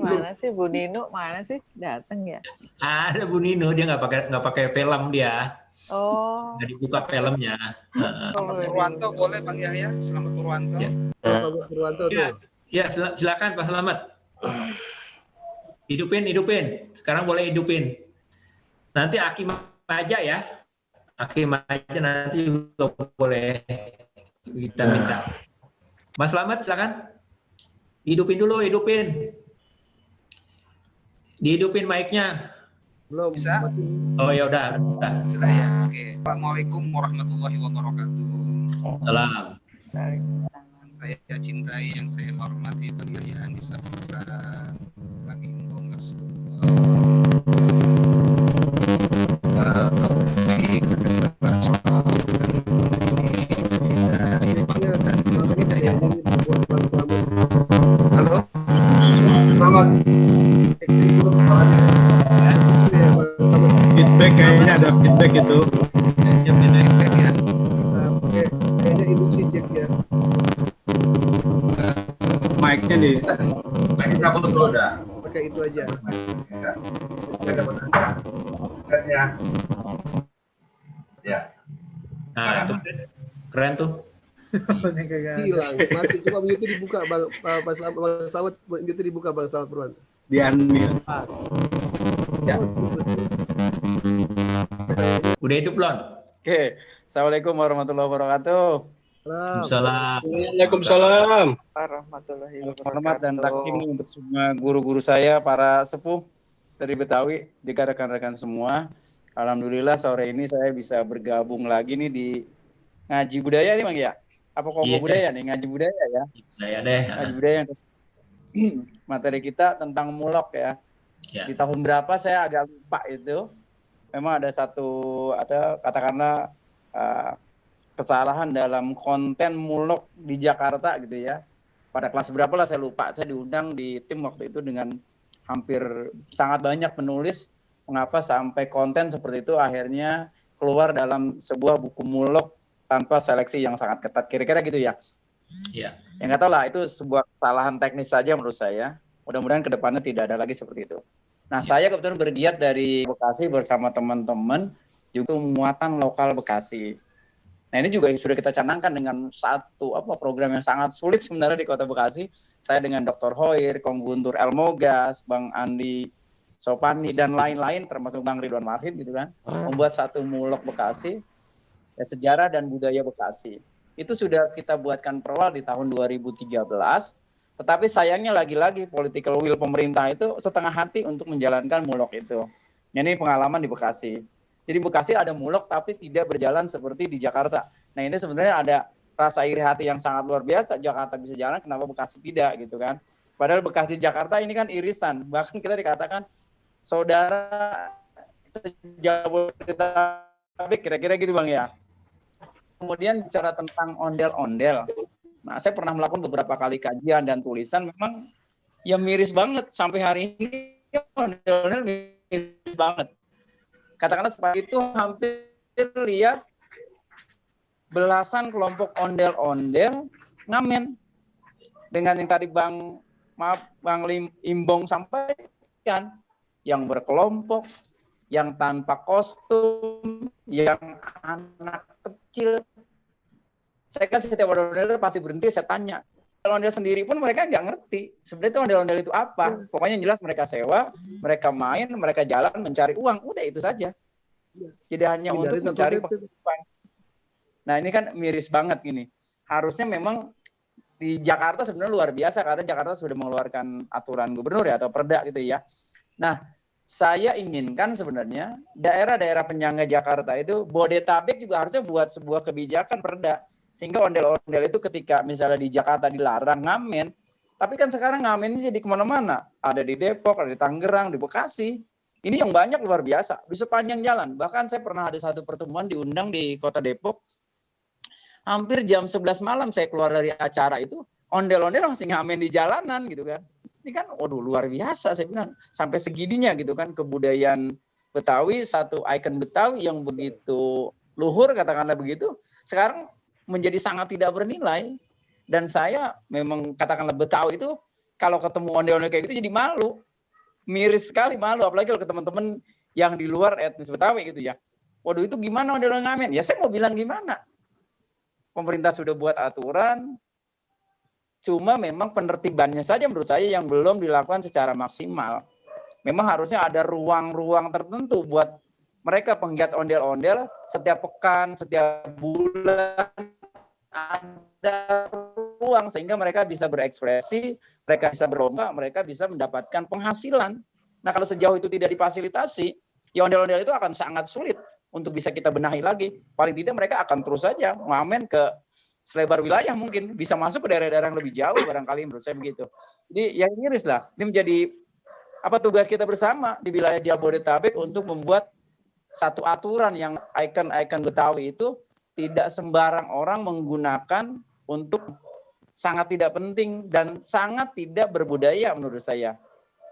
Mana sih Bu Nino? Mana sih datang ya? Ada Bu Nino, dia nggak pakai film dia. Oh. Nggak dibuka filmnya. Selamat Purwanto boleh Bang Yahya? Selamat Purwanto. Selamat Purwanto tuh. Ya, silakan Pak Selamat. Hidupin. Sekarang boleh hidupin. Nanti Aki aja ya. Hakim aja nanti juga boleh kita minta. Mas Slamet silakan. Hidupin. Dihidupin mic-nya. Belum bisa. Oh ya udah. Sudah ya. Oke. Assalamualaikum warahmatullahi wabarakatuh. Salam. Saya cintai, yang saya hormati Bang Yahya Andi Saputra, Bang Ingo Mas Halo. Feedback kayaknya ada feedback itu. Feedback ya. Kayaknya induksi jack ya. Mic-nya nih. Mic cabut dulu dah. Pakai itu aja. Ya. Nah, itu keren tuh. Hilang. Mati. Coba mute dibuka Bang Selamat. Mute dibuka Bang Selamat Purwanto. Di unmute. Ya. Udah hidup belum? Oke. Assalamualaikum warahmatullahi wabarakatuh. Waalaikumsalam. Warahmatullahi wabarakatuh. Hormat dan takdim untuk semua guru-guru saya, para sepuh dari Betawi, juga rekan-rekan semua. Alhamdulillah sore ini saya bisa bergabung lagi nih di Ngaji Budaya nih Bang ya. Apa Kongko Budaya nih, Ngaji Budaya ya. Budaya deh. Ngaji Budaya yang materi kita tentang mulok ya. Di tahun berapa saya agak lupa itu. Memang ada satu katakanlah kesalahan dalam konten mulok di Jakarta gitu ya. Pada kelas berapa lah saya lupa. Saya diundang di tim waktu itu dengan hampir sangat banyak penulis. Mengapa sampai konten seperti itu akhirnya keluar dalam sebuah buku mulok tanpa seleksi yang sangat ketat. Kira-kira gitu ya. Iya. Yang nggak tahu lah, itu sebuah kesalahan teknis saja menurut saya. Mudah-mudahan kedepannya tidak ada lagi seperti itu. Nah, saya kebetulan bergiat dari Bekasi bersama teman-teman juga muatan lokal Bekasi. Nah, ini juga sudah kita canangkan dengan satu program yang sangat sulit sebenarnya di Kota Bekasi. Saya dengan Dr. Hoir, Kong Guntur Elmogas, Bang Andi Sopani dan lain-lain termasuk Bang Ridwan Marhid gitu kan, membuat satu mulok Bekasi, ya, sejarah dan budaya Bekasi. Itu sudah kita buatkan perwal di tahun 2013. Tetapi sayangnya lagi-lagi political will pemerintah itu setengah hati untuk menjalankan mulok itu. Ini pengalaman di Bekasi. Jadi Bekasi ada mulok tapi tidak berjalan seperti di Jakarta. Nah ini sebenarnya ada rasa iri hati yang sangat luar biasa. Jakarta bisa jalan, kenapa Bekasi tidak gitu kan? Padahal Bekasi Jakarta ini kan irisan. Bahkan kita dikatakan saudara sejabodetabek, kira-kira gitu Bang ya. Kemudian bicara tentang ondel-ondel. Nah, saya pernah melakukan beberapa kali kajian dan tulisan, memang ya miris banget sampai hari ini ondel-ondel miris banget. Katakanlah seperti itu hampir lihat belasan kelompok ondel-ondel ngamen dengan yang tadi Bang Imbong sampaikan, yang berkelompok, yang tanpa kostum, yang anak kecil. Saya kan setiap ondel-ondel pasti berhenti, saya tanya. Ondel-ondel sendiri pun mereka nggak ngerti. Sebenarnya ondel-ondel itu apa? Pokoknya jelas mereka sewa, mereka main, mereka jalan mencari uang. Udah itu saja. Tidak hanya untuk mencari penghidupan. Nah ini kan miris banget gini. Harusnya memang di Jakarta sebenarnya luar biasa karena Jakarta sudah mengeluarkan aturan gubernur ya atau perda gitu ya. Nah saya inginkan sebenarnya daerah-daerah penyangga Jakarta itu Bodetabek juga harusnya buat sebuah kebijakan perda. Sehingga ondel-ondel itu ketika misalnya di Jakarta dilarang ngamen, tapi kan sekarang ngamennya jadi kemana-mana. Ada di Depok, ada di Tangerang, di Bekasi. Ini yang banyak luar biasa, di sepanjang jalan. Bahkan saya pernah ada satu pertemuan diundang di kota Depok. Hampir jam 11 malam saya keluar dari acara itu, ondel-ondel masih ngamen di jalanan gitu kan. Ini kan, waduh luar biasa saya bilang. Sampai segininya gitu kan, kebudayaan Betawi, satu ikon Betawi yang begitu luhur katakanlah begitu. Sekarang menjadi sangat tidak bernilai. Dan saya memang katakanlah Betawi itu kalau ketemu ondel-ondel kayak gitu jadi malu. Miris sekali malu, apalagi kalau ke teman-teman yang di luar etnis Betawi gitu ya. Waduh itu gimana ondel-ondel ngamen? Ya saya mau bilang gimana. Pemerintah sudah buat aturan, cuma memang penertibannya saja menurut saya yang belum dilakukan secara maksimal. Memang harusnya ada ruang-ruang tertentu buat mereka penggiat ondel-ondel setiap pekan, setiap bulan ada ruang sehingga mereka bisa berekspresi, mereka bisa berlomba, mereka bisa mendapatkan penghasilan. Nah kalau sejauh itu tidak difasilitasi, ya ondel-ondel itu akan sangat sulit untuk bisa kita benahi lagi. Paling tidak mereka akan terus saja ngamen ke selebar wilayah mungkin, bisa masuk ke daerah-daerah yang lebih jauh barangkali menurut saya begitu. Jadi yang miris lah, ini menjadi tugas kita bersama di wilayah Jabodetabek untuk membuat satu aturan yang ikon-ikon Betawi itu tidak sembarang orang menggunakan untuk sangat tidak penting dan sangat tidak berbudaya menurut saya.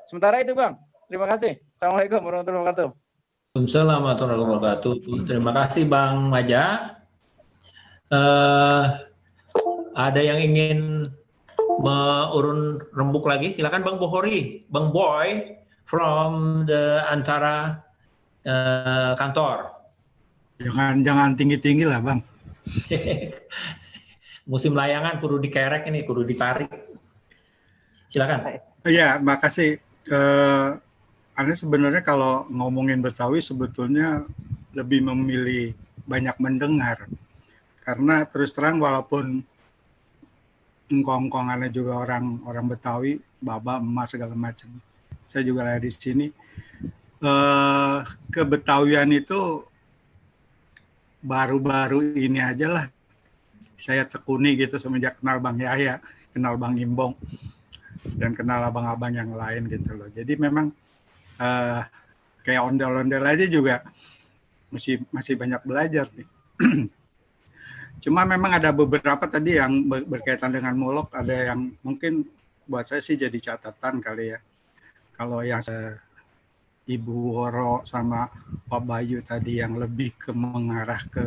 Sementara itu Bang, terima kasih. Assalamualaikum warahmatullahi wabarakatuh. Waalaikumsalam warahmatullahi wabarakatuh. Terima kasih Bang Maja. Ada yang ingin urun rembuk lagi? Silakan Bang Bohori, Bang Boy from the Antara kantor. Jangan tinggi-tinggi lah Bang. Musim layangan kudu dikerek ini, kudu ditarik. Silakan. Iya, makasih. Anda sebenarnya kalau ngomongin Betawi sebetulnya lebih memilih banyak mendengar. Karena terus terang walaupun engkong-engkong Anda juga orang Betawi, baba, emas segala macam. Saya juga lahir di sini. Kebetawian itu baru-baru ini aja lah saya tekuni gitu semenjak kenal Bang Yahya, kenal Bang Imbong, dan kenal abang-abang yang lain gitu loh. Jadi memang kayak ondel-ondel aja juga masih banyak belajar nih. Cuma memang ada beberapa tadi yang berkaitan dengan mulok, ada yang mungkin buat saya sih jadi catatan kali ya. Kalau yang Ibu Woro sama Pak Bayu tadi yang lebih mengarah ke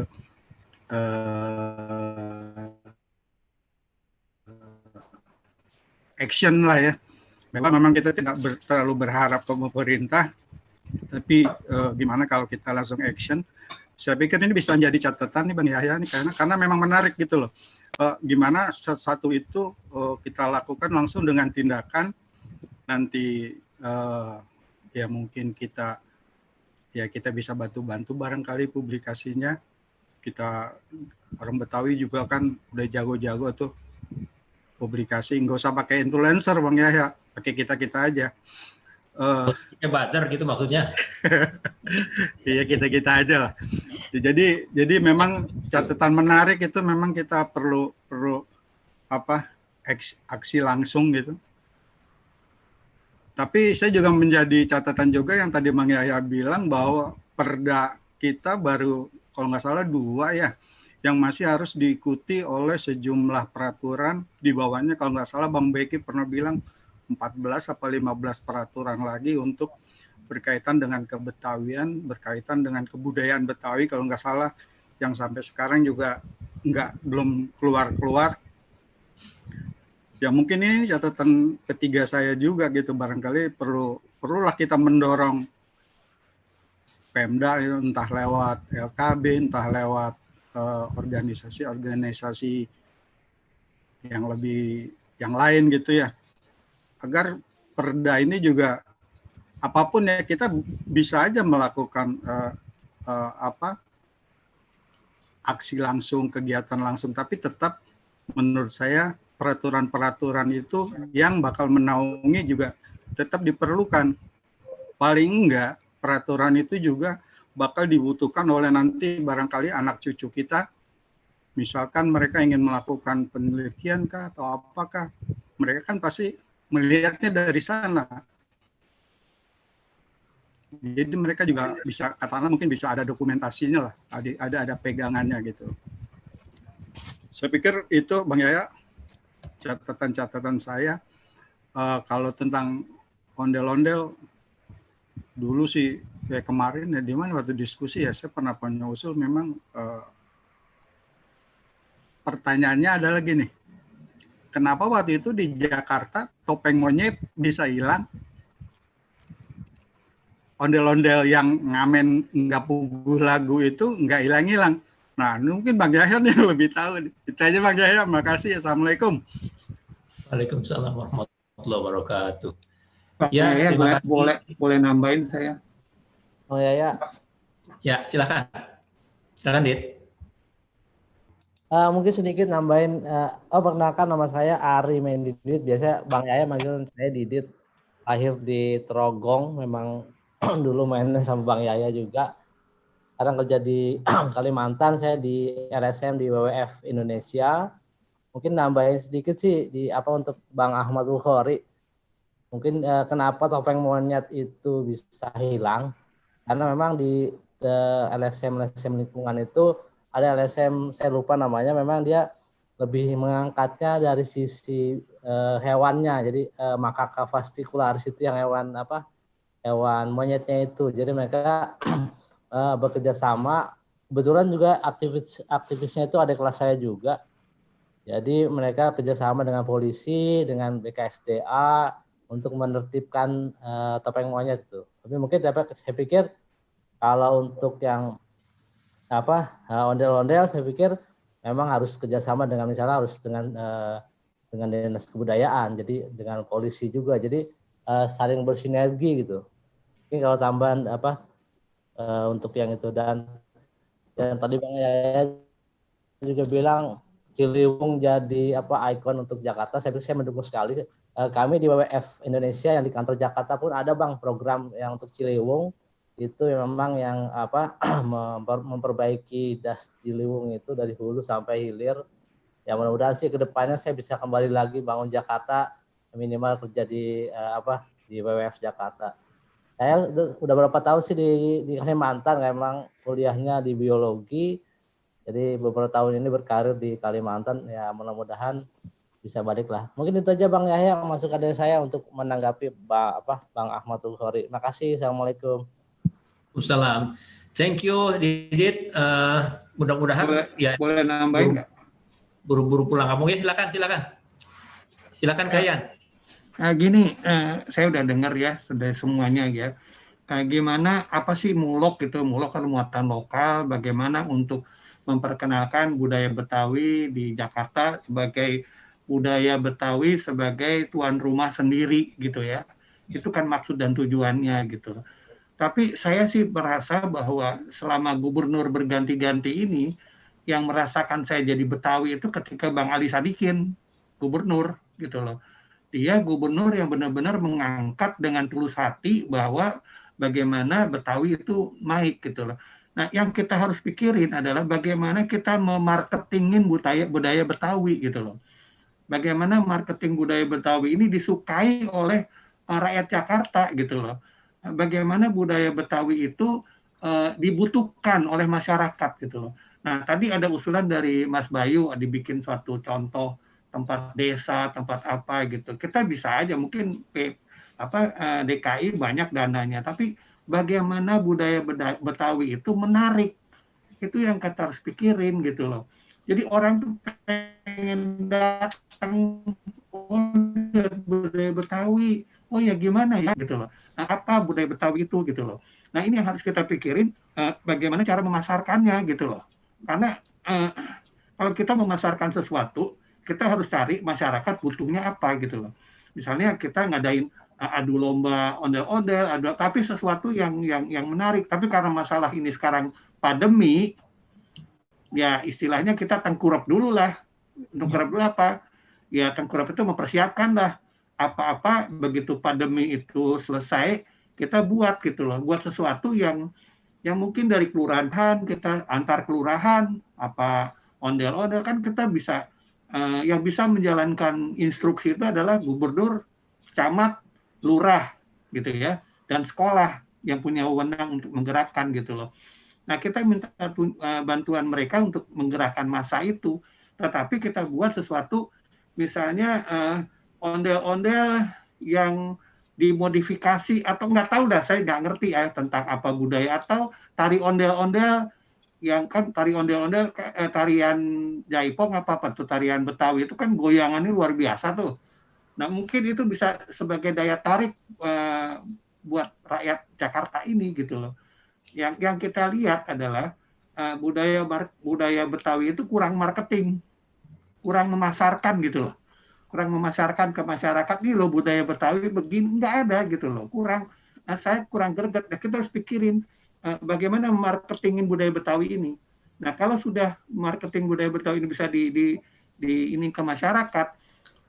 action lah ya. Memang kita tidak terlalu berharap ke pemerintah, tapi gimana kalau kita langsung action? Saya pikir ini bisa menjadi catatan nih Bang Yahya nih, karena memang menarik gitu loh. Gimana satu itu kita lakukan langsung dengan tindakan nanti. Ya mungkin kita bisa bantu barangkali publikasinya. Kita orang Betawi juga kan udah jago-jago tuh publikasi, nggak usah pakai influencer Bang Yahya, pakai kita-kita aja. Buzzer gitu maksudnya. Iya, kita-kita aja lah. Jadi memang catatan menarik itu memang kita perlu aksi langsung gitu. Tapi saya juga menjadi catatan juga yang tadi Bang Yahya bilang bahwa perda kita baru kalau nggak salah 2 ya, yang masih harus diikuti oleh sejumlah peraturan di bawahnya. Kalau nggak salah Bang Beki pernah bilang 14 atau 15 peraturan lagi untuk berkaitan dengan kebetawian, berkaitan dengan kebudayaan Betawi kalau nggak salah, yang sampai sekarang juga belum keluar. Ya mungkin ini catatan ketiga saya juga gitu, barangkali perlulah kita mendorong Pemda entah lewat LKB, entah lewat organisasi-organisasi yang lain gitu ya, agar perda ini juga apapun ya kita bisa aja melakukan aksi langsung, kegiatan langsung, tapi tetap menurut saya peraturan-peraturan itu yang bakal menaungi juga tetap diperlukan. Paling enggak peraturan itu juga bakal dibutuhkan oleh nanti barangkali anak cucu kita. Misalkan mereka ingin melakukan penelitian kah atau apakah, mereka kan pasti melihatnya dari sana. Jadi mereka juga bisa, katakanlah mungkin bisa ada dokumentasinya lah, ada pegangannya gitu. Saya pikir itu Bang Yahya catatan-catatan saya. Kalau tentang ondel-ondel dulu sih kayak kemarin ya, di mana waktu diskusi ya saya pernah punya usul, memang pertanyaannya adalah gini, kenapa waktu itu di Jakarta topeng monyet bisa hilang, ondel-ondel yang ngamen nggak puguh lagu itu nggak hilang-hilang. Nah, mungkin Bang Yahya yang lebih tahu. Itu aja Bang Yahya, makasih. Assalamualaikum. Waalaikumsalam warahmatullahi wabarakatuh. Ya, boleh nambahin saya. Oh ya. Ya, silakan. Silakan, Dit. Mungkin sedikit nambahin. Perkenalkan, nama saya Ari Mendidit. Biasa Bang Yahya manggil saya Didit. Lahir di Trogong, memang dulu mainnya sama Bang Yahya juga. Sekarang kerja di Kalimantan, saya di LSM di WWF Indonesia. Mungkin nambahin sedikit sih untuk Bang Ahmadul Khori. Mungkin kenapa topeng monyet itu bisa hilang? Karena memang di LSM lingkungan itu ada LSM, saya lupa namanya, memang dia lebih mengangkatnya dari sisi hewannya. Jadi Macaca fascicularis itu yang hewan monyetnya itu. Jadi mereka bekerja sama. Kebetulan juga aktivisnya itu adik kelas saya juga. Jadi mereka kerjasama dengan polisi, dengan BKSDA untuk menertibkan topeng monyet itu. Tapi mungkin saya pikir kalau untuk yang ondel-ondel, saya pikir memang harus kerjasama dengan, misalnya harus dengan dinas kebudayaan, jadi dengan polisi juga. Jadi saling bersinergi gitu. Mungkin kalau tambahan untuk yang itu, dan tadi Bang Yahya juga bilang Ciliwung jadi ikon untuk Jakarta. Saya mendukung sekali. Kami di WWF Indonesia yang di kantor Jakarta pun ada Bang program yang untuk Ciliwung, itu memang yang memperbaiki das Ciliwung itu dari hulu sampai hilir. Ya mudah-mudahan sih kedepannya saya bisa kembali lagi bangun Jakarta, minimal kerja di WWF Jakarta. Saya udah berapa tahun sih di Kalimantan, memang kuliahnya di biologi. Jadi beberapa tahun ini berkarir di Kalimantan, ya mudah-mudahan bisa balik lah. Mungkin itu aja Bang Yahya masukan dari saya untuk menanggapi Bang Ahmadul Khori. Makasih. Assalamualaikum. Waalaikumsalam. Thank you, Didit. Mudah-mudahan boleh nambahin nggak? Buru-buru pulang kampung ya, silakan Kayan. Gini, saya udah dengar ya sudah semuanya ya. Gimana apa sih Mulok itu? Mulok kan muatan lokal. Bagaimana untuk memperkenalkan budaya Betawi di Jakarta sebagai budaya Betawi sebagai tuan rumah sendiri gitu ya. Itu kan maksud dan tujuannya gitu. Tapi saya sih merasa bahwa selama gubernur berganti-ganti ini, yang merasakan saya jadi Betawi itu ketika Bang Ali Sadikin gubernur gitu loh. Dia gubernur yang benar-benar mengangkat dengan tulus hati bahwa bagaimana Betawi itu naik gitu loh. Nah, yang kita harus pikirin adalah bagaimana kita memarketingin budaya Betawi gitu loh. Bagaimana marketing budaya Betawi ini disukai oleh rakyat Jakarta gitu loh. Bagaimana budaya Betawi itu dibutuhkan oleh masyarakat gitu loh. Nah, tadi ada usulan dari Mas Bayu dibikin suatu contoh tempat desa, tempat apa gitu. Kita bisa aja mungkin DKI banyak dananya, tapi bagaimana budaya Betawi itu menarik. Itu yang kita harus pikirin gitu loh. Jadi orang tuh pengen datang budaya Betawi. Oh ya gimana ya gitu loh. Nah, apa budaya Betawi itu gitu loh. Nah, ini yang harus kita pikirin bagaimana cara memasarkannya gitu loh. Karena kalau kita memasarkan sesuatu, kita harus cari masyarakat butuhnya apa gitu loh. Misalnya kita ngadain adu lomba ondel-ondel, tapi sesuatu yang menarik. Tapi karena masalah ini sekarang pandemi, ya istilahnya kita tengkurap dulu lah. Tengkurap dulu apa? Ya tengkurap itu mempersiapkan lah apa-apa begitu pandemi itu selesai, kita buat gitu loh. Buat sesuatu yang mungkin dari kelurahan, kita antar kelurahan, apa ondel-ondel kan kita bisa yang bisa menjalankan instruksi itu adalah gubernur, camat, lurah gitu ya, dan sekolah yang punya wewenang untuk menggerakkan gitu loh. Nah, kita minta bantuan mereka untuk menggerakkan massa itu, tetapi kita buat sesuatu misalnya ondel-ondel yang dimodifikasi atau nggak tahu dah, saya nggak ngerti ya tentang apa budaya, atau tari ondel-ondel yang kan tari ondel-ondel, tarian jaipong apa tuh, tarian Betawi itu kan goyangannya luar biasa tuh. Nah, mungkin itu bisa sebagai daya tarik buat rakyat Jakarta ini gitu loh. Yang kita lihat adalah budaya Betawi itu kurang marketing, kurang memasarkan gitu loh. Kurang memasarkan ke masyarakat, nih loh budaya Betawi begini, nggak ada gitu loh. Kurang, saya kurang greget. Nah, kita harus pikirin bagaimana marketingin budaya Betawi ini. Nah, kalau sudah marketing budaya Betawi ini bisa ini ke masyarakat,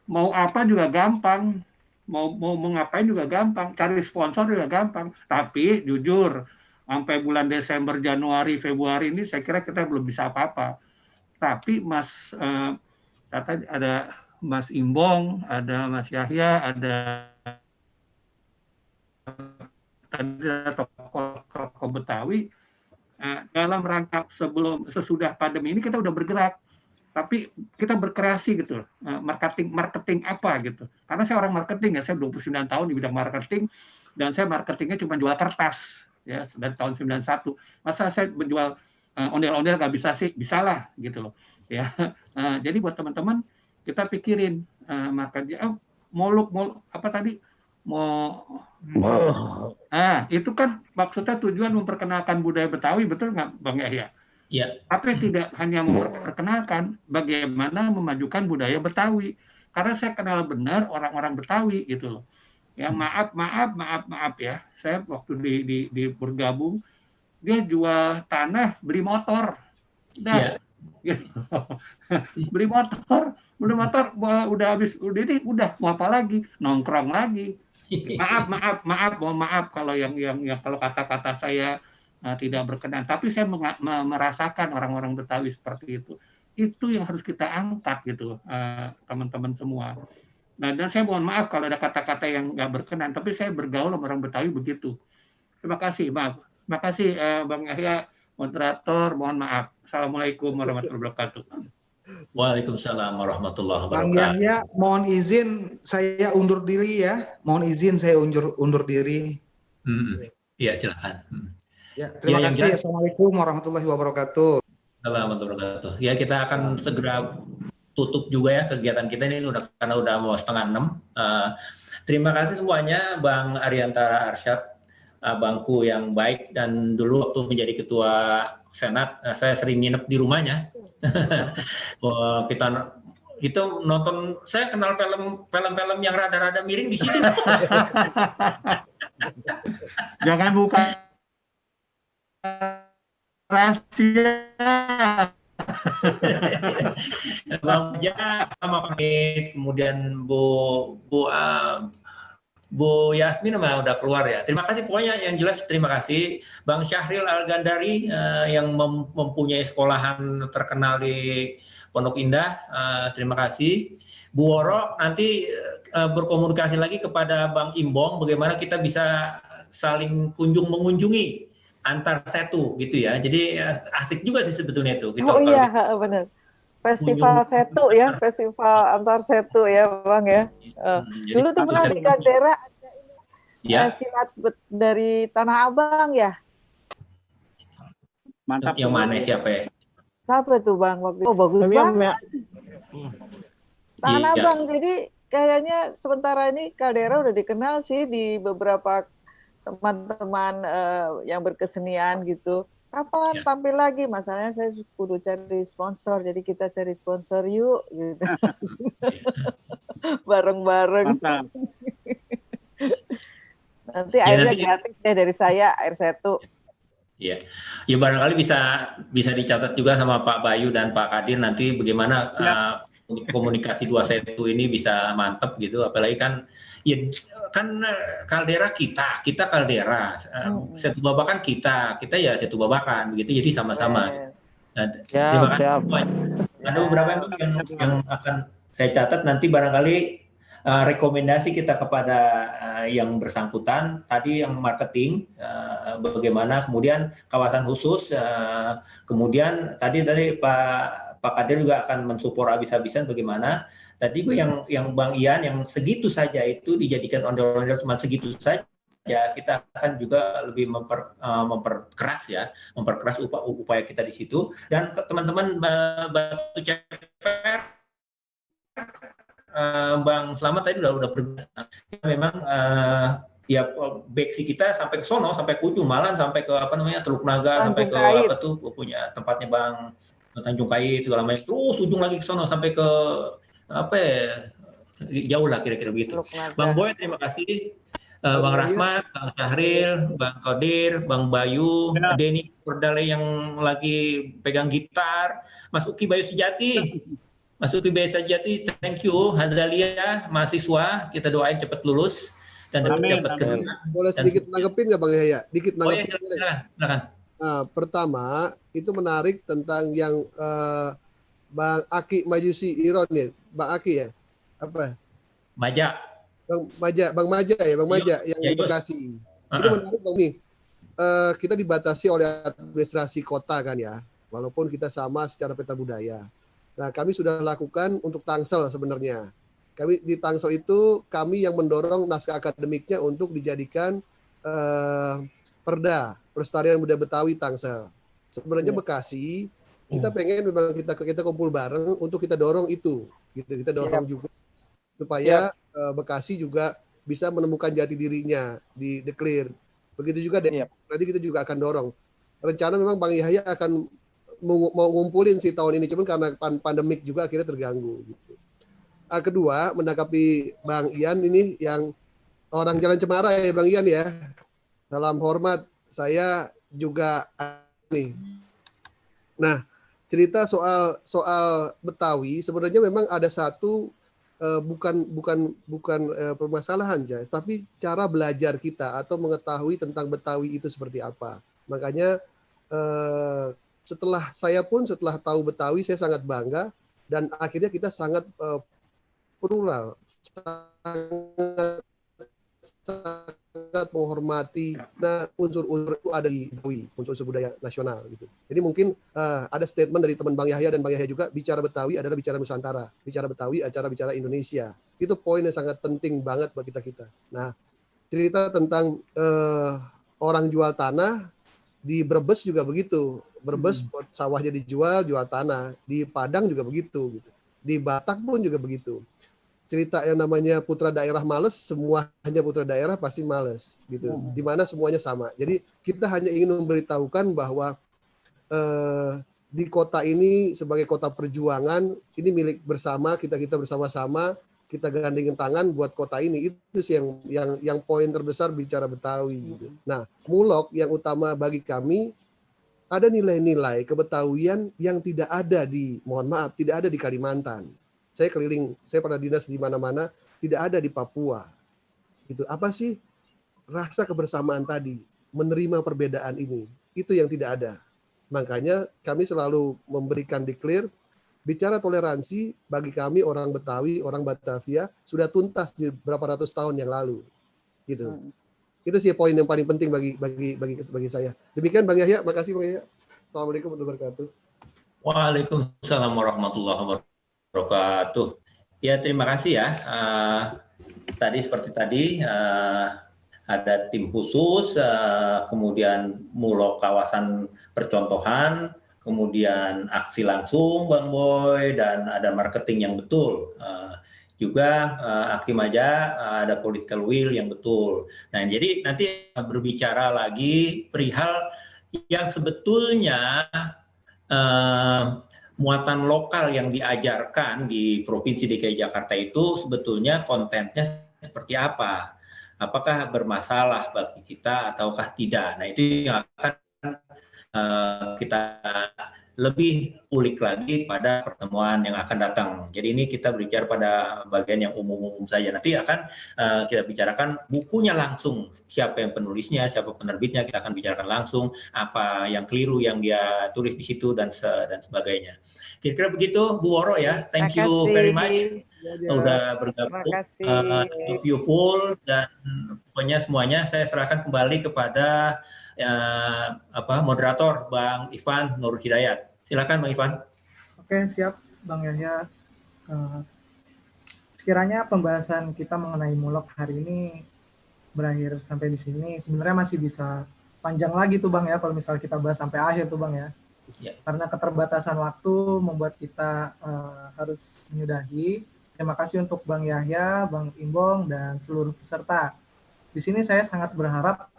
mau apa juga gampang, mau ngapain juga gampang, cari sponsor juga gampang. Tapi jujur, sampai bulan Desember, Januari, Februari ini saya kira kita belum bisa apa-apa. Tapi Mas ada Mas Imbong, ada Mas Yahya, ada tokoh Betawi, dalam rangka sesudah pandemi ini kita udah bergerak, tapi kita berkreasi gitu, marketing apa gitu. Karena saya orang marketing ya, saya 29 tahun di bidang marketing, dan saya marketingnya cuma jual kertas ya dari tahun 91. Masa saya menjual ondel-ondel nggak bisa sih? Bisalah gitu loh ya. Jadi buat teman-teman kita pikirin marketnya, mau apa tadi? Itu kan maksudnya tujuan memperkenalkan budaya Betawi, betul nggak Bang Yahya? Iya. Tapi tidak hanya memperkenalkan, bagaimana memajukan budaya Betawi. Karena saya kenal benar orang-orang Betawi gitu loh. Ya maaf ya, saya waktu di bergabung, dia jual tanah, beli motor. Nah, beli motor udah habis, udah mau apa lagi, nongkrong lagi. Mohon maaf kalau yang kalau kata-kata saya tidak berkenan, tapi saya merasakan orang-orang Betawi seperti itu yang harus kita angkat gitu, teman-teman semua. Nah, dan saya mohon maaf kalau ada kata-kata yang nggak berkenan, tapi saya bergaul sama orang Betawi begitu. Terima kasih, terima kasih Bang Yahya, moderator, mohon maaf. Assalamualaikum warahmatullahi wabarakatuh. Waalaikumsalam warahmatullahi wabarakatuh. Bang Yahya, mohon izin saya undur diri ya. Mohon izin saya undur diri. Iya, silakan. Ya, terima kasih. Assalamualaikum warahmatullahi wabarakatuh. Assalamualaikum warahmatullahi wabarakatuh. Ya, kita akan segera tutup juga ya kegiatan kita ini karena udah mau 5:30. Terima kasih semuanya, Bang Ariantara Arsyad, bangku yang baik, dan dulu waktu menjadi ketua Senat saya sering nginep di rumahnya. Kita itu nonton, saya kenal film-film yang rada-rada miring di sini. Jangan buka rahasia. Bang Ja sama pamit, kemudian Bu Yasmin udah keluar ya. Terima kasih pokoknya yang jelas terima kasih Bang Syahril Al-Gandari yang mempunyai sekolahan terkenal di Pondok Indah. Terima kasih. Bu Woro nanti berkomunikasi lagi kepada Bang Imbong bagaimana kita bisa saling mengunjungi antar setu gitu ya. Jadi asik juga sih sebetulnya itu. Gitu, iya benar. Festival Setu ya, festival antar setu ya Bang ya. Dulu tuh pernah di Kaldera ada silat dari Tanah Abang ya. Mantap. Yang mana siapa ya? Siapa tuh Bang waktu itu? Oh bagus banget. Tanah Abang, jadi kayaknya sementara ini Kaldera udah dikenal sih di beberapa teman-teman yang berkesenian gitu. Kapan tampil lagi? Masalahnya saya kudu cari sponsor, jadi kita cari sponsor yuk, gitu. Bareng-bareng. Nanti airnya gratis deh dari saya, air setu. Iya, ya barangkali bisa dicatat juga sama Pak Bayu dan Pak Kadir nanti bagaimana komunikasi dua setu ini bisa mantep gitu. Apalagi kan, ya kan Kaldera kita Kaldera, Setu Babakan kita ya Setu Babakan begitu, jadi sama-sama. Nah, terima kasih. Ada beberapa yang akan saya catat nanti barangkali rekomendasi kita kepada yang bersangkutan tadi yang marketing bagaimana, kemudian kawasan khusus, kemudian tadi Pak Kadir juga akan mensupport habis-habisan bagaimana. Tadi gue yang Bang Ian yang segitu saja itu dijadikan ondel-ondel cuma segitu saja, kita akan juga lebih memperkeras upaya kita di situ. Dan teman-teman Batu Ceper, Bang Slamet tadi udah bergerak. Memang ya beksi kita sampai ke sono, sampai ke ujung Malang, sampai ke Teluk Naga, sampai ke apa tuh punya tempatnya Bang Tanjung Kait segala macam, terus ujung lagi ke sono sampai ke jauh lah kira-kira begitu. Bang Boy terima kasih, Bang Rahmat, Bang Syahril, Bang Kodir, Bang Bayu, Denny Perdale yang lagi pegang gitar, Mas Uki Bayu Sejati, thank you. Hazalia mahasiswa, kita doain cepat lulus dan cepat kerja. Boleh sedikit nanggepin nggak Bang Yahya? Dikit nanggepin. Silakan. Pertama itu menarik tentang yang Bang Aki Majusi Iron ya, Bang Aki ya, apa? Maja. Bang Maja yang di Bekasi. Itu menarik Bang nih. Kita dibatasi oleh administrasi kota kan ya, walaupun kita sama secara peta budaya. Nah, kami sudah lakukan untuk Tangsel sebenarnya. Kami di Tangsel itu kami yang mendorong naskah akademiknya untuk dijadikan perda pelestarian budaya Betawi Tangsel. Sebenarnya Bekasi kita pengen memang kita kumpul bareng untuk kita dorong itu, gitu. Kita dorong juga supaya Bekasi juga bisa menemukan jati dirinya di Declare. Begitu juga nanti kita juga akan dorong. Rencana memang Bang Yahya akan mau ngumpulin sih tahun ini, cuman karena pandemik juga akhirnya terganggu. Gitu. Kedua, menanggapi Bang Ian ini yang orang Jalan Cemara ya Bang Ian ya. Salam hormat, saya juga nih. Nah, cerita soal Betawi sebenarnya memang ada satu bukan permasalahan aja, tapi cara belajar kita atau mengetahui tentang Betawi itu seperti apa. Makanya setelah tahu Betawi saya sangat bangga dan akhirnya kita sangat plural, sangat menghormati unsur-unsur itu ada di Betawi, unsur budaya nasional gitu. Jadi mungkin ada statement dari teman Bang Yahya dan Bang Yahya juga, bicara Betawi adalah bicara Nusantara, bicara Betawi adalah bicara Indonesia. Itu poin yang sangat penting banget buat kita. Nah, cerita tentang orang jual tanah di Brebes juga begitu. Brebes sawahnya dijual, jual tanah. Di Padang juga begitu gitu. Di Batak pun juga begitu. Cerita yang namanya putra daerah males, semuanya putra daerah pasti males gitu. Di mana semuanya sama. Jadi kita hanya ingin memberitahukan bahwa di kota ini sebagai kota perjuangan, ini milik bersama, kita bersama-sama, kita gandengin tangan buat kota ini. Itu sih yang poin terbesar bicara Betawi gitu. Nah, Mulok yang utama bagi kami ada nilai-nilai kebetawian yang tidak ada tidak ada di Kalimantan. Saya keliling, saya pernah dinas di mana-mana, tidak ada di Papua. Itu apa sih rasa kebersamaan tadi, menerima perbedaan ini, itu yang tidak ada. Makanya kami selalu memberikan declare, bicara toleransi bagi kami orang Betawi, orang Batavia sudah tuntas di berapa ratus tahun yang lalu, gitu. Itu sih poin yang paling penting bagi saya. Demikian Bang Yahya, makasih Bang Yahya. Assalamualaikum warahmatullahi wabarakatuh. Waalaikumsalam warahmatullahi wabarakatuh. Ya, terima kasih ya. Tadi seperti tadi ada tim khusus, kemudian mulok kawasan percontohan, kemudian aksi langsung Bang Boy, dan ada marketing yang betul. Juga Hakim aja ada political will yang betul. Nah, jadi nanti berbicara lagi perihal yang sebetulnya muatan lokal yang diajarkan di Provinsi DKI Jakarta itu sebetulnya kontennya seperti apa? Apakah bermasalah bagi kita ataukah tidak? Nah, itu yang akan kita lebih ulik lagi pada pertemuan yang akan datang. Jadi ini kita berbicara pada bagian yang umum-umum saja. Nanti akan kita bicarakan bukunya langsung. Siapa yang penulisnya, siapa penerbitnya, kita akan bicarakan langsung. Apa yang keliru yang dia tulis di situ dan sebagainya. Kira-kira begitu, Bu Woro ya. Thank you very much. Sudah bergabung. Thank you full. Dan pokoknya semuanya saya serahkan kembali kepada moderator Bang Ivan Nur Hidayat. Silakan Bang Ivan. Oke, siap Bang Yahya. Sekiranya pembahasan kita mengenai mulok hari ini berakhir sampai di sini, sebenarnya masih bisa panjang lagi tuh Bang ya, kalau misal kita bahas sampai akhir tuh Bang ya. Karena keterbatasan waktu membuat kita harus menyudahi. Terima kasih untuk Bang Yahya, Bang Imbong, dan seluruh peserta. Di sini saya sangat berharap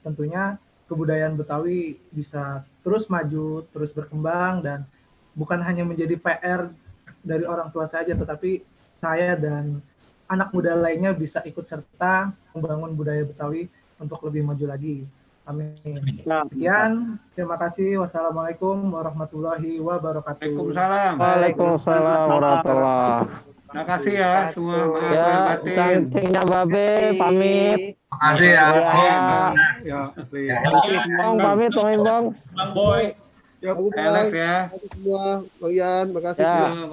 tentunya kebudayaan Betawi bisa terus maju, terus berkembang, dan bukan hanya menjadi PR dari orang tua saja, tetapi saya dan anak muda lainnya bisa ikut serta membangun budaya Betawi untuk lebih maju lagi. Amin. Sekian, terima kasih. Wassalamualaikum warahmatullahi wabarakatuh. Waalaikumsalam. Waalaikumsalam warahmatullahi. Terima kasih ya semua. Ya, cantiknya Babe, pamit. Makasih ya. Bang, pamit, Bang Imbong. Bang Boy. Ya, Bang. Semua, Bang Ian, makasih. Ya.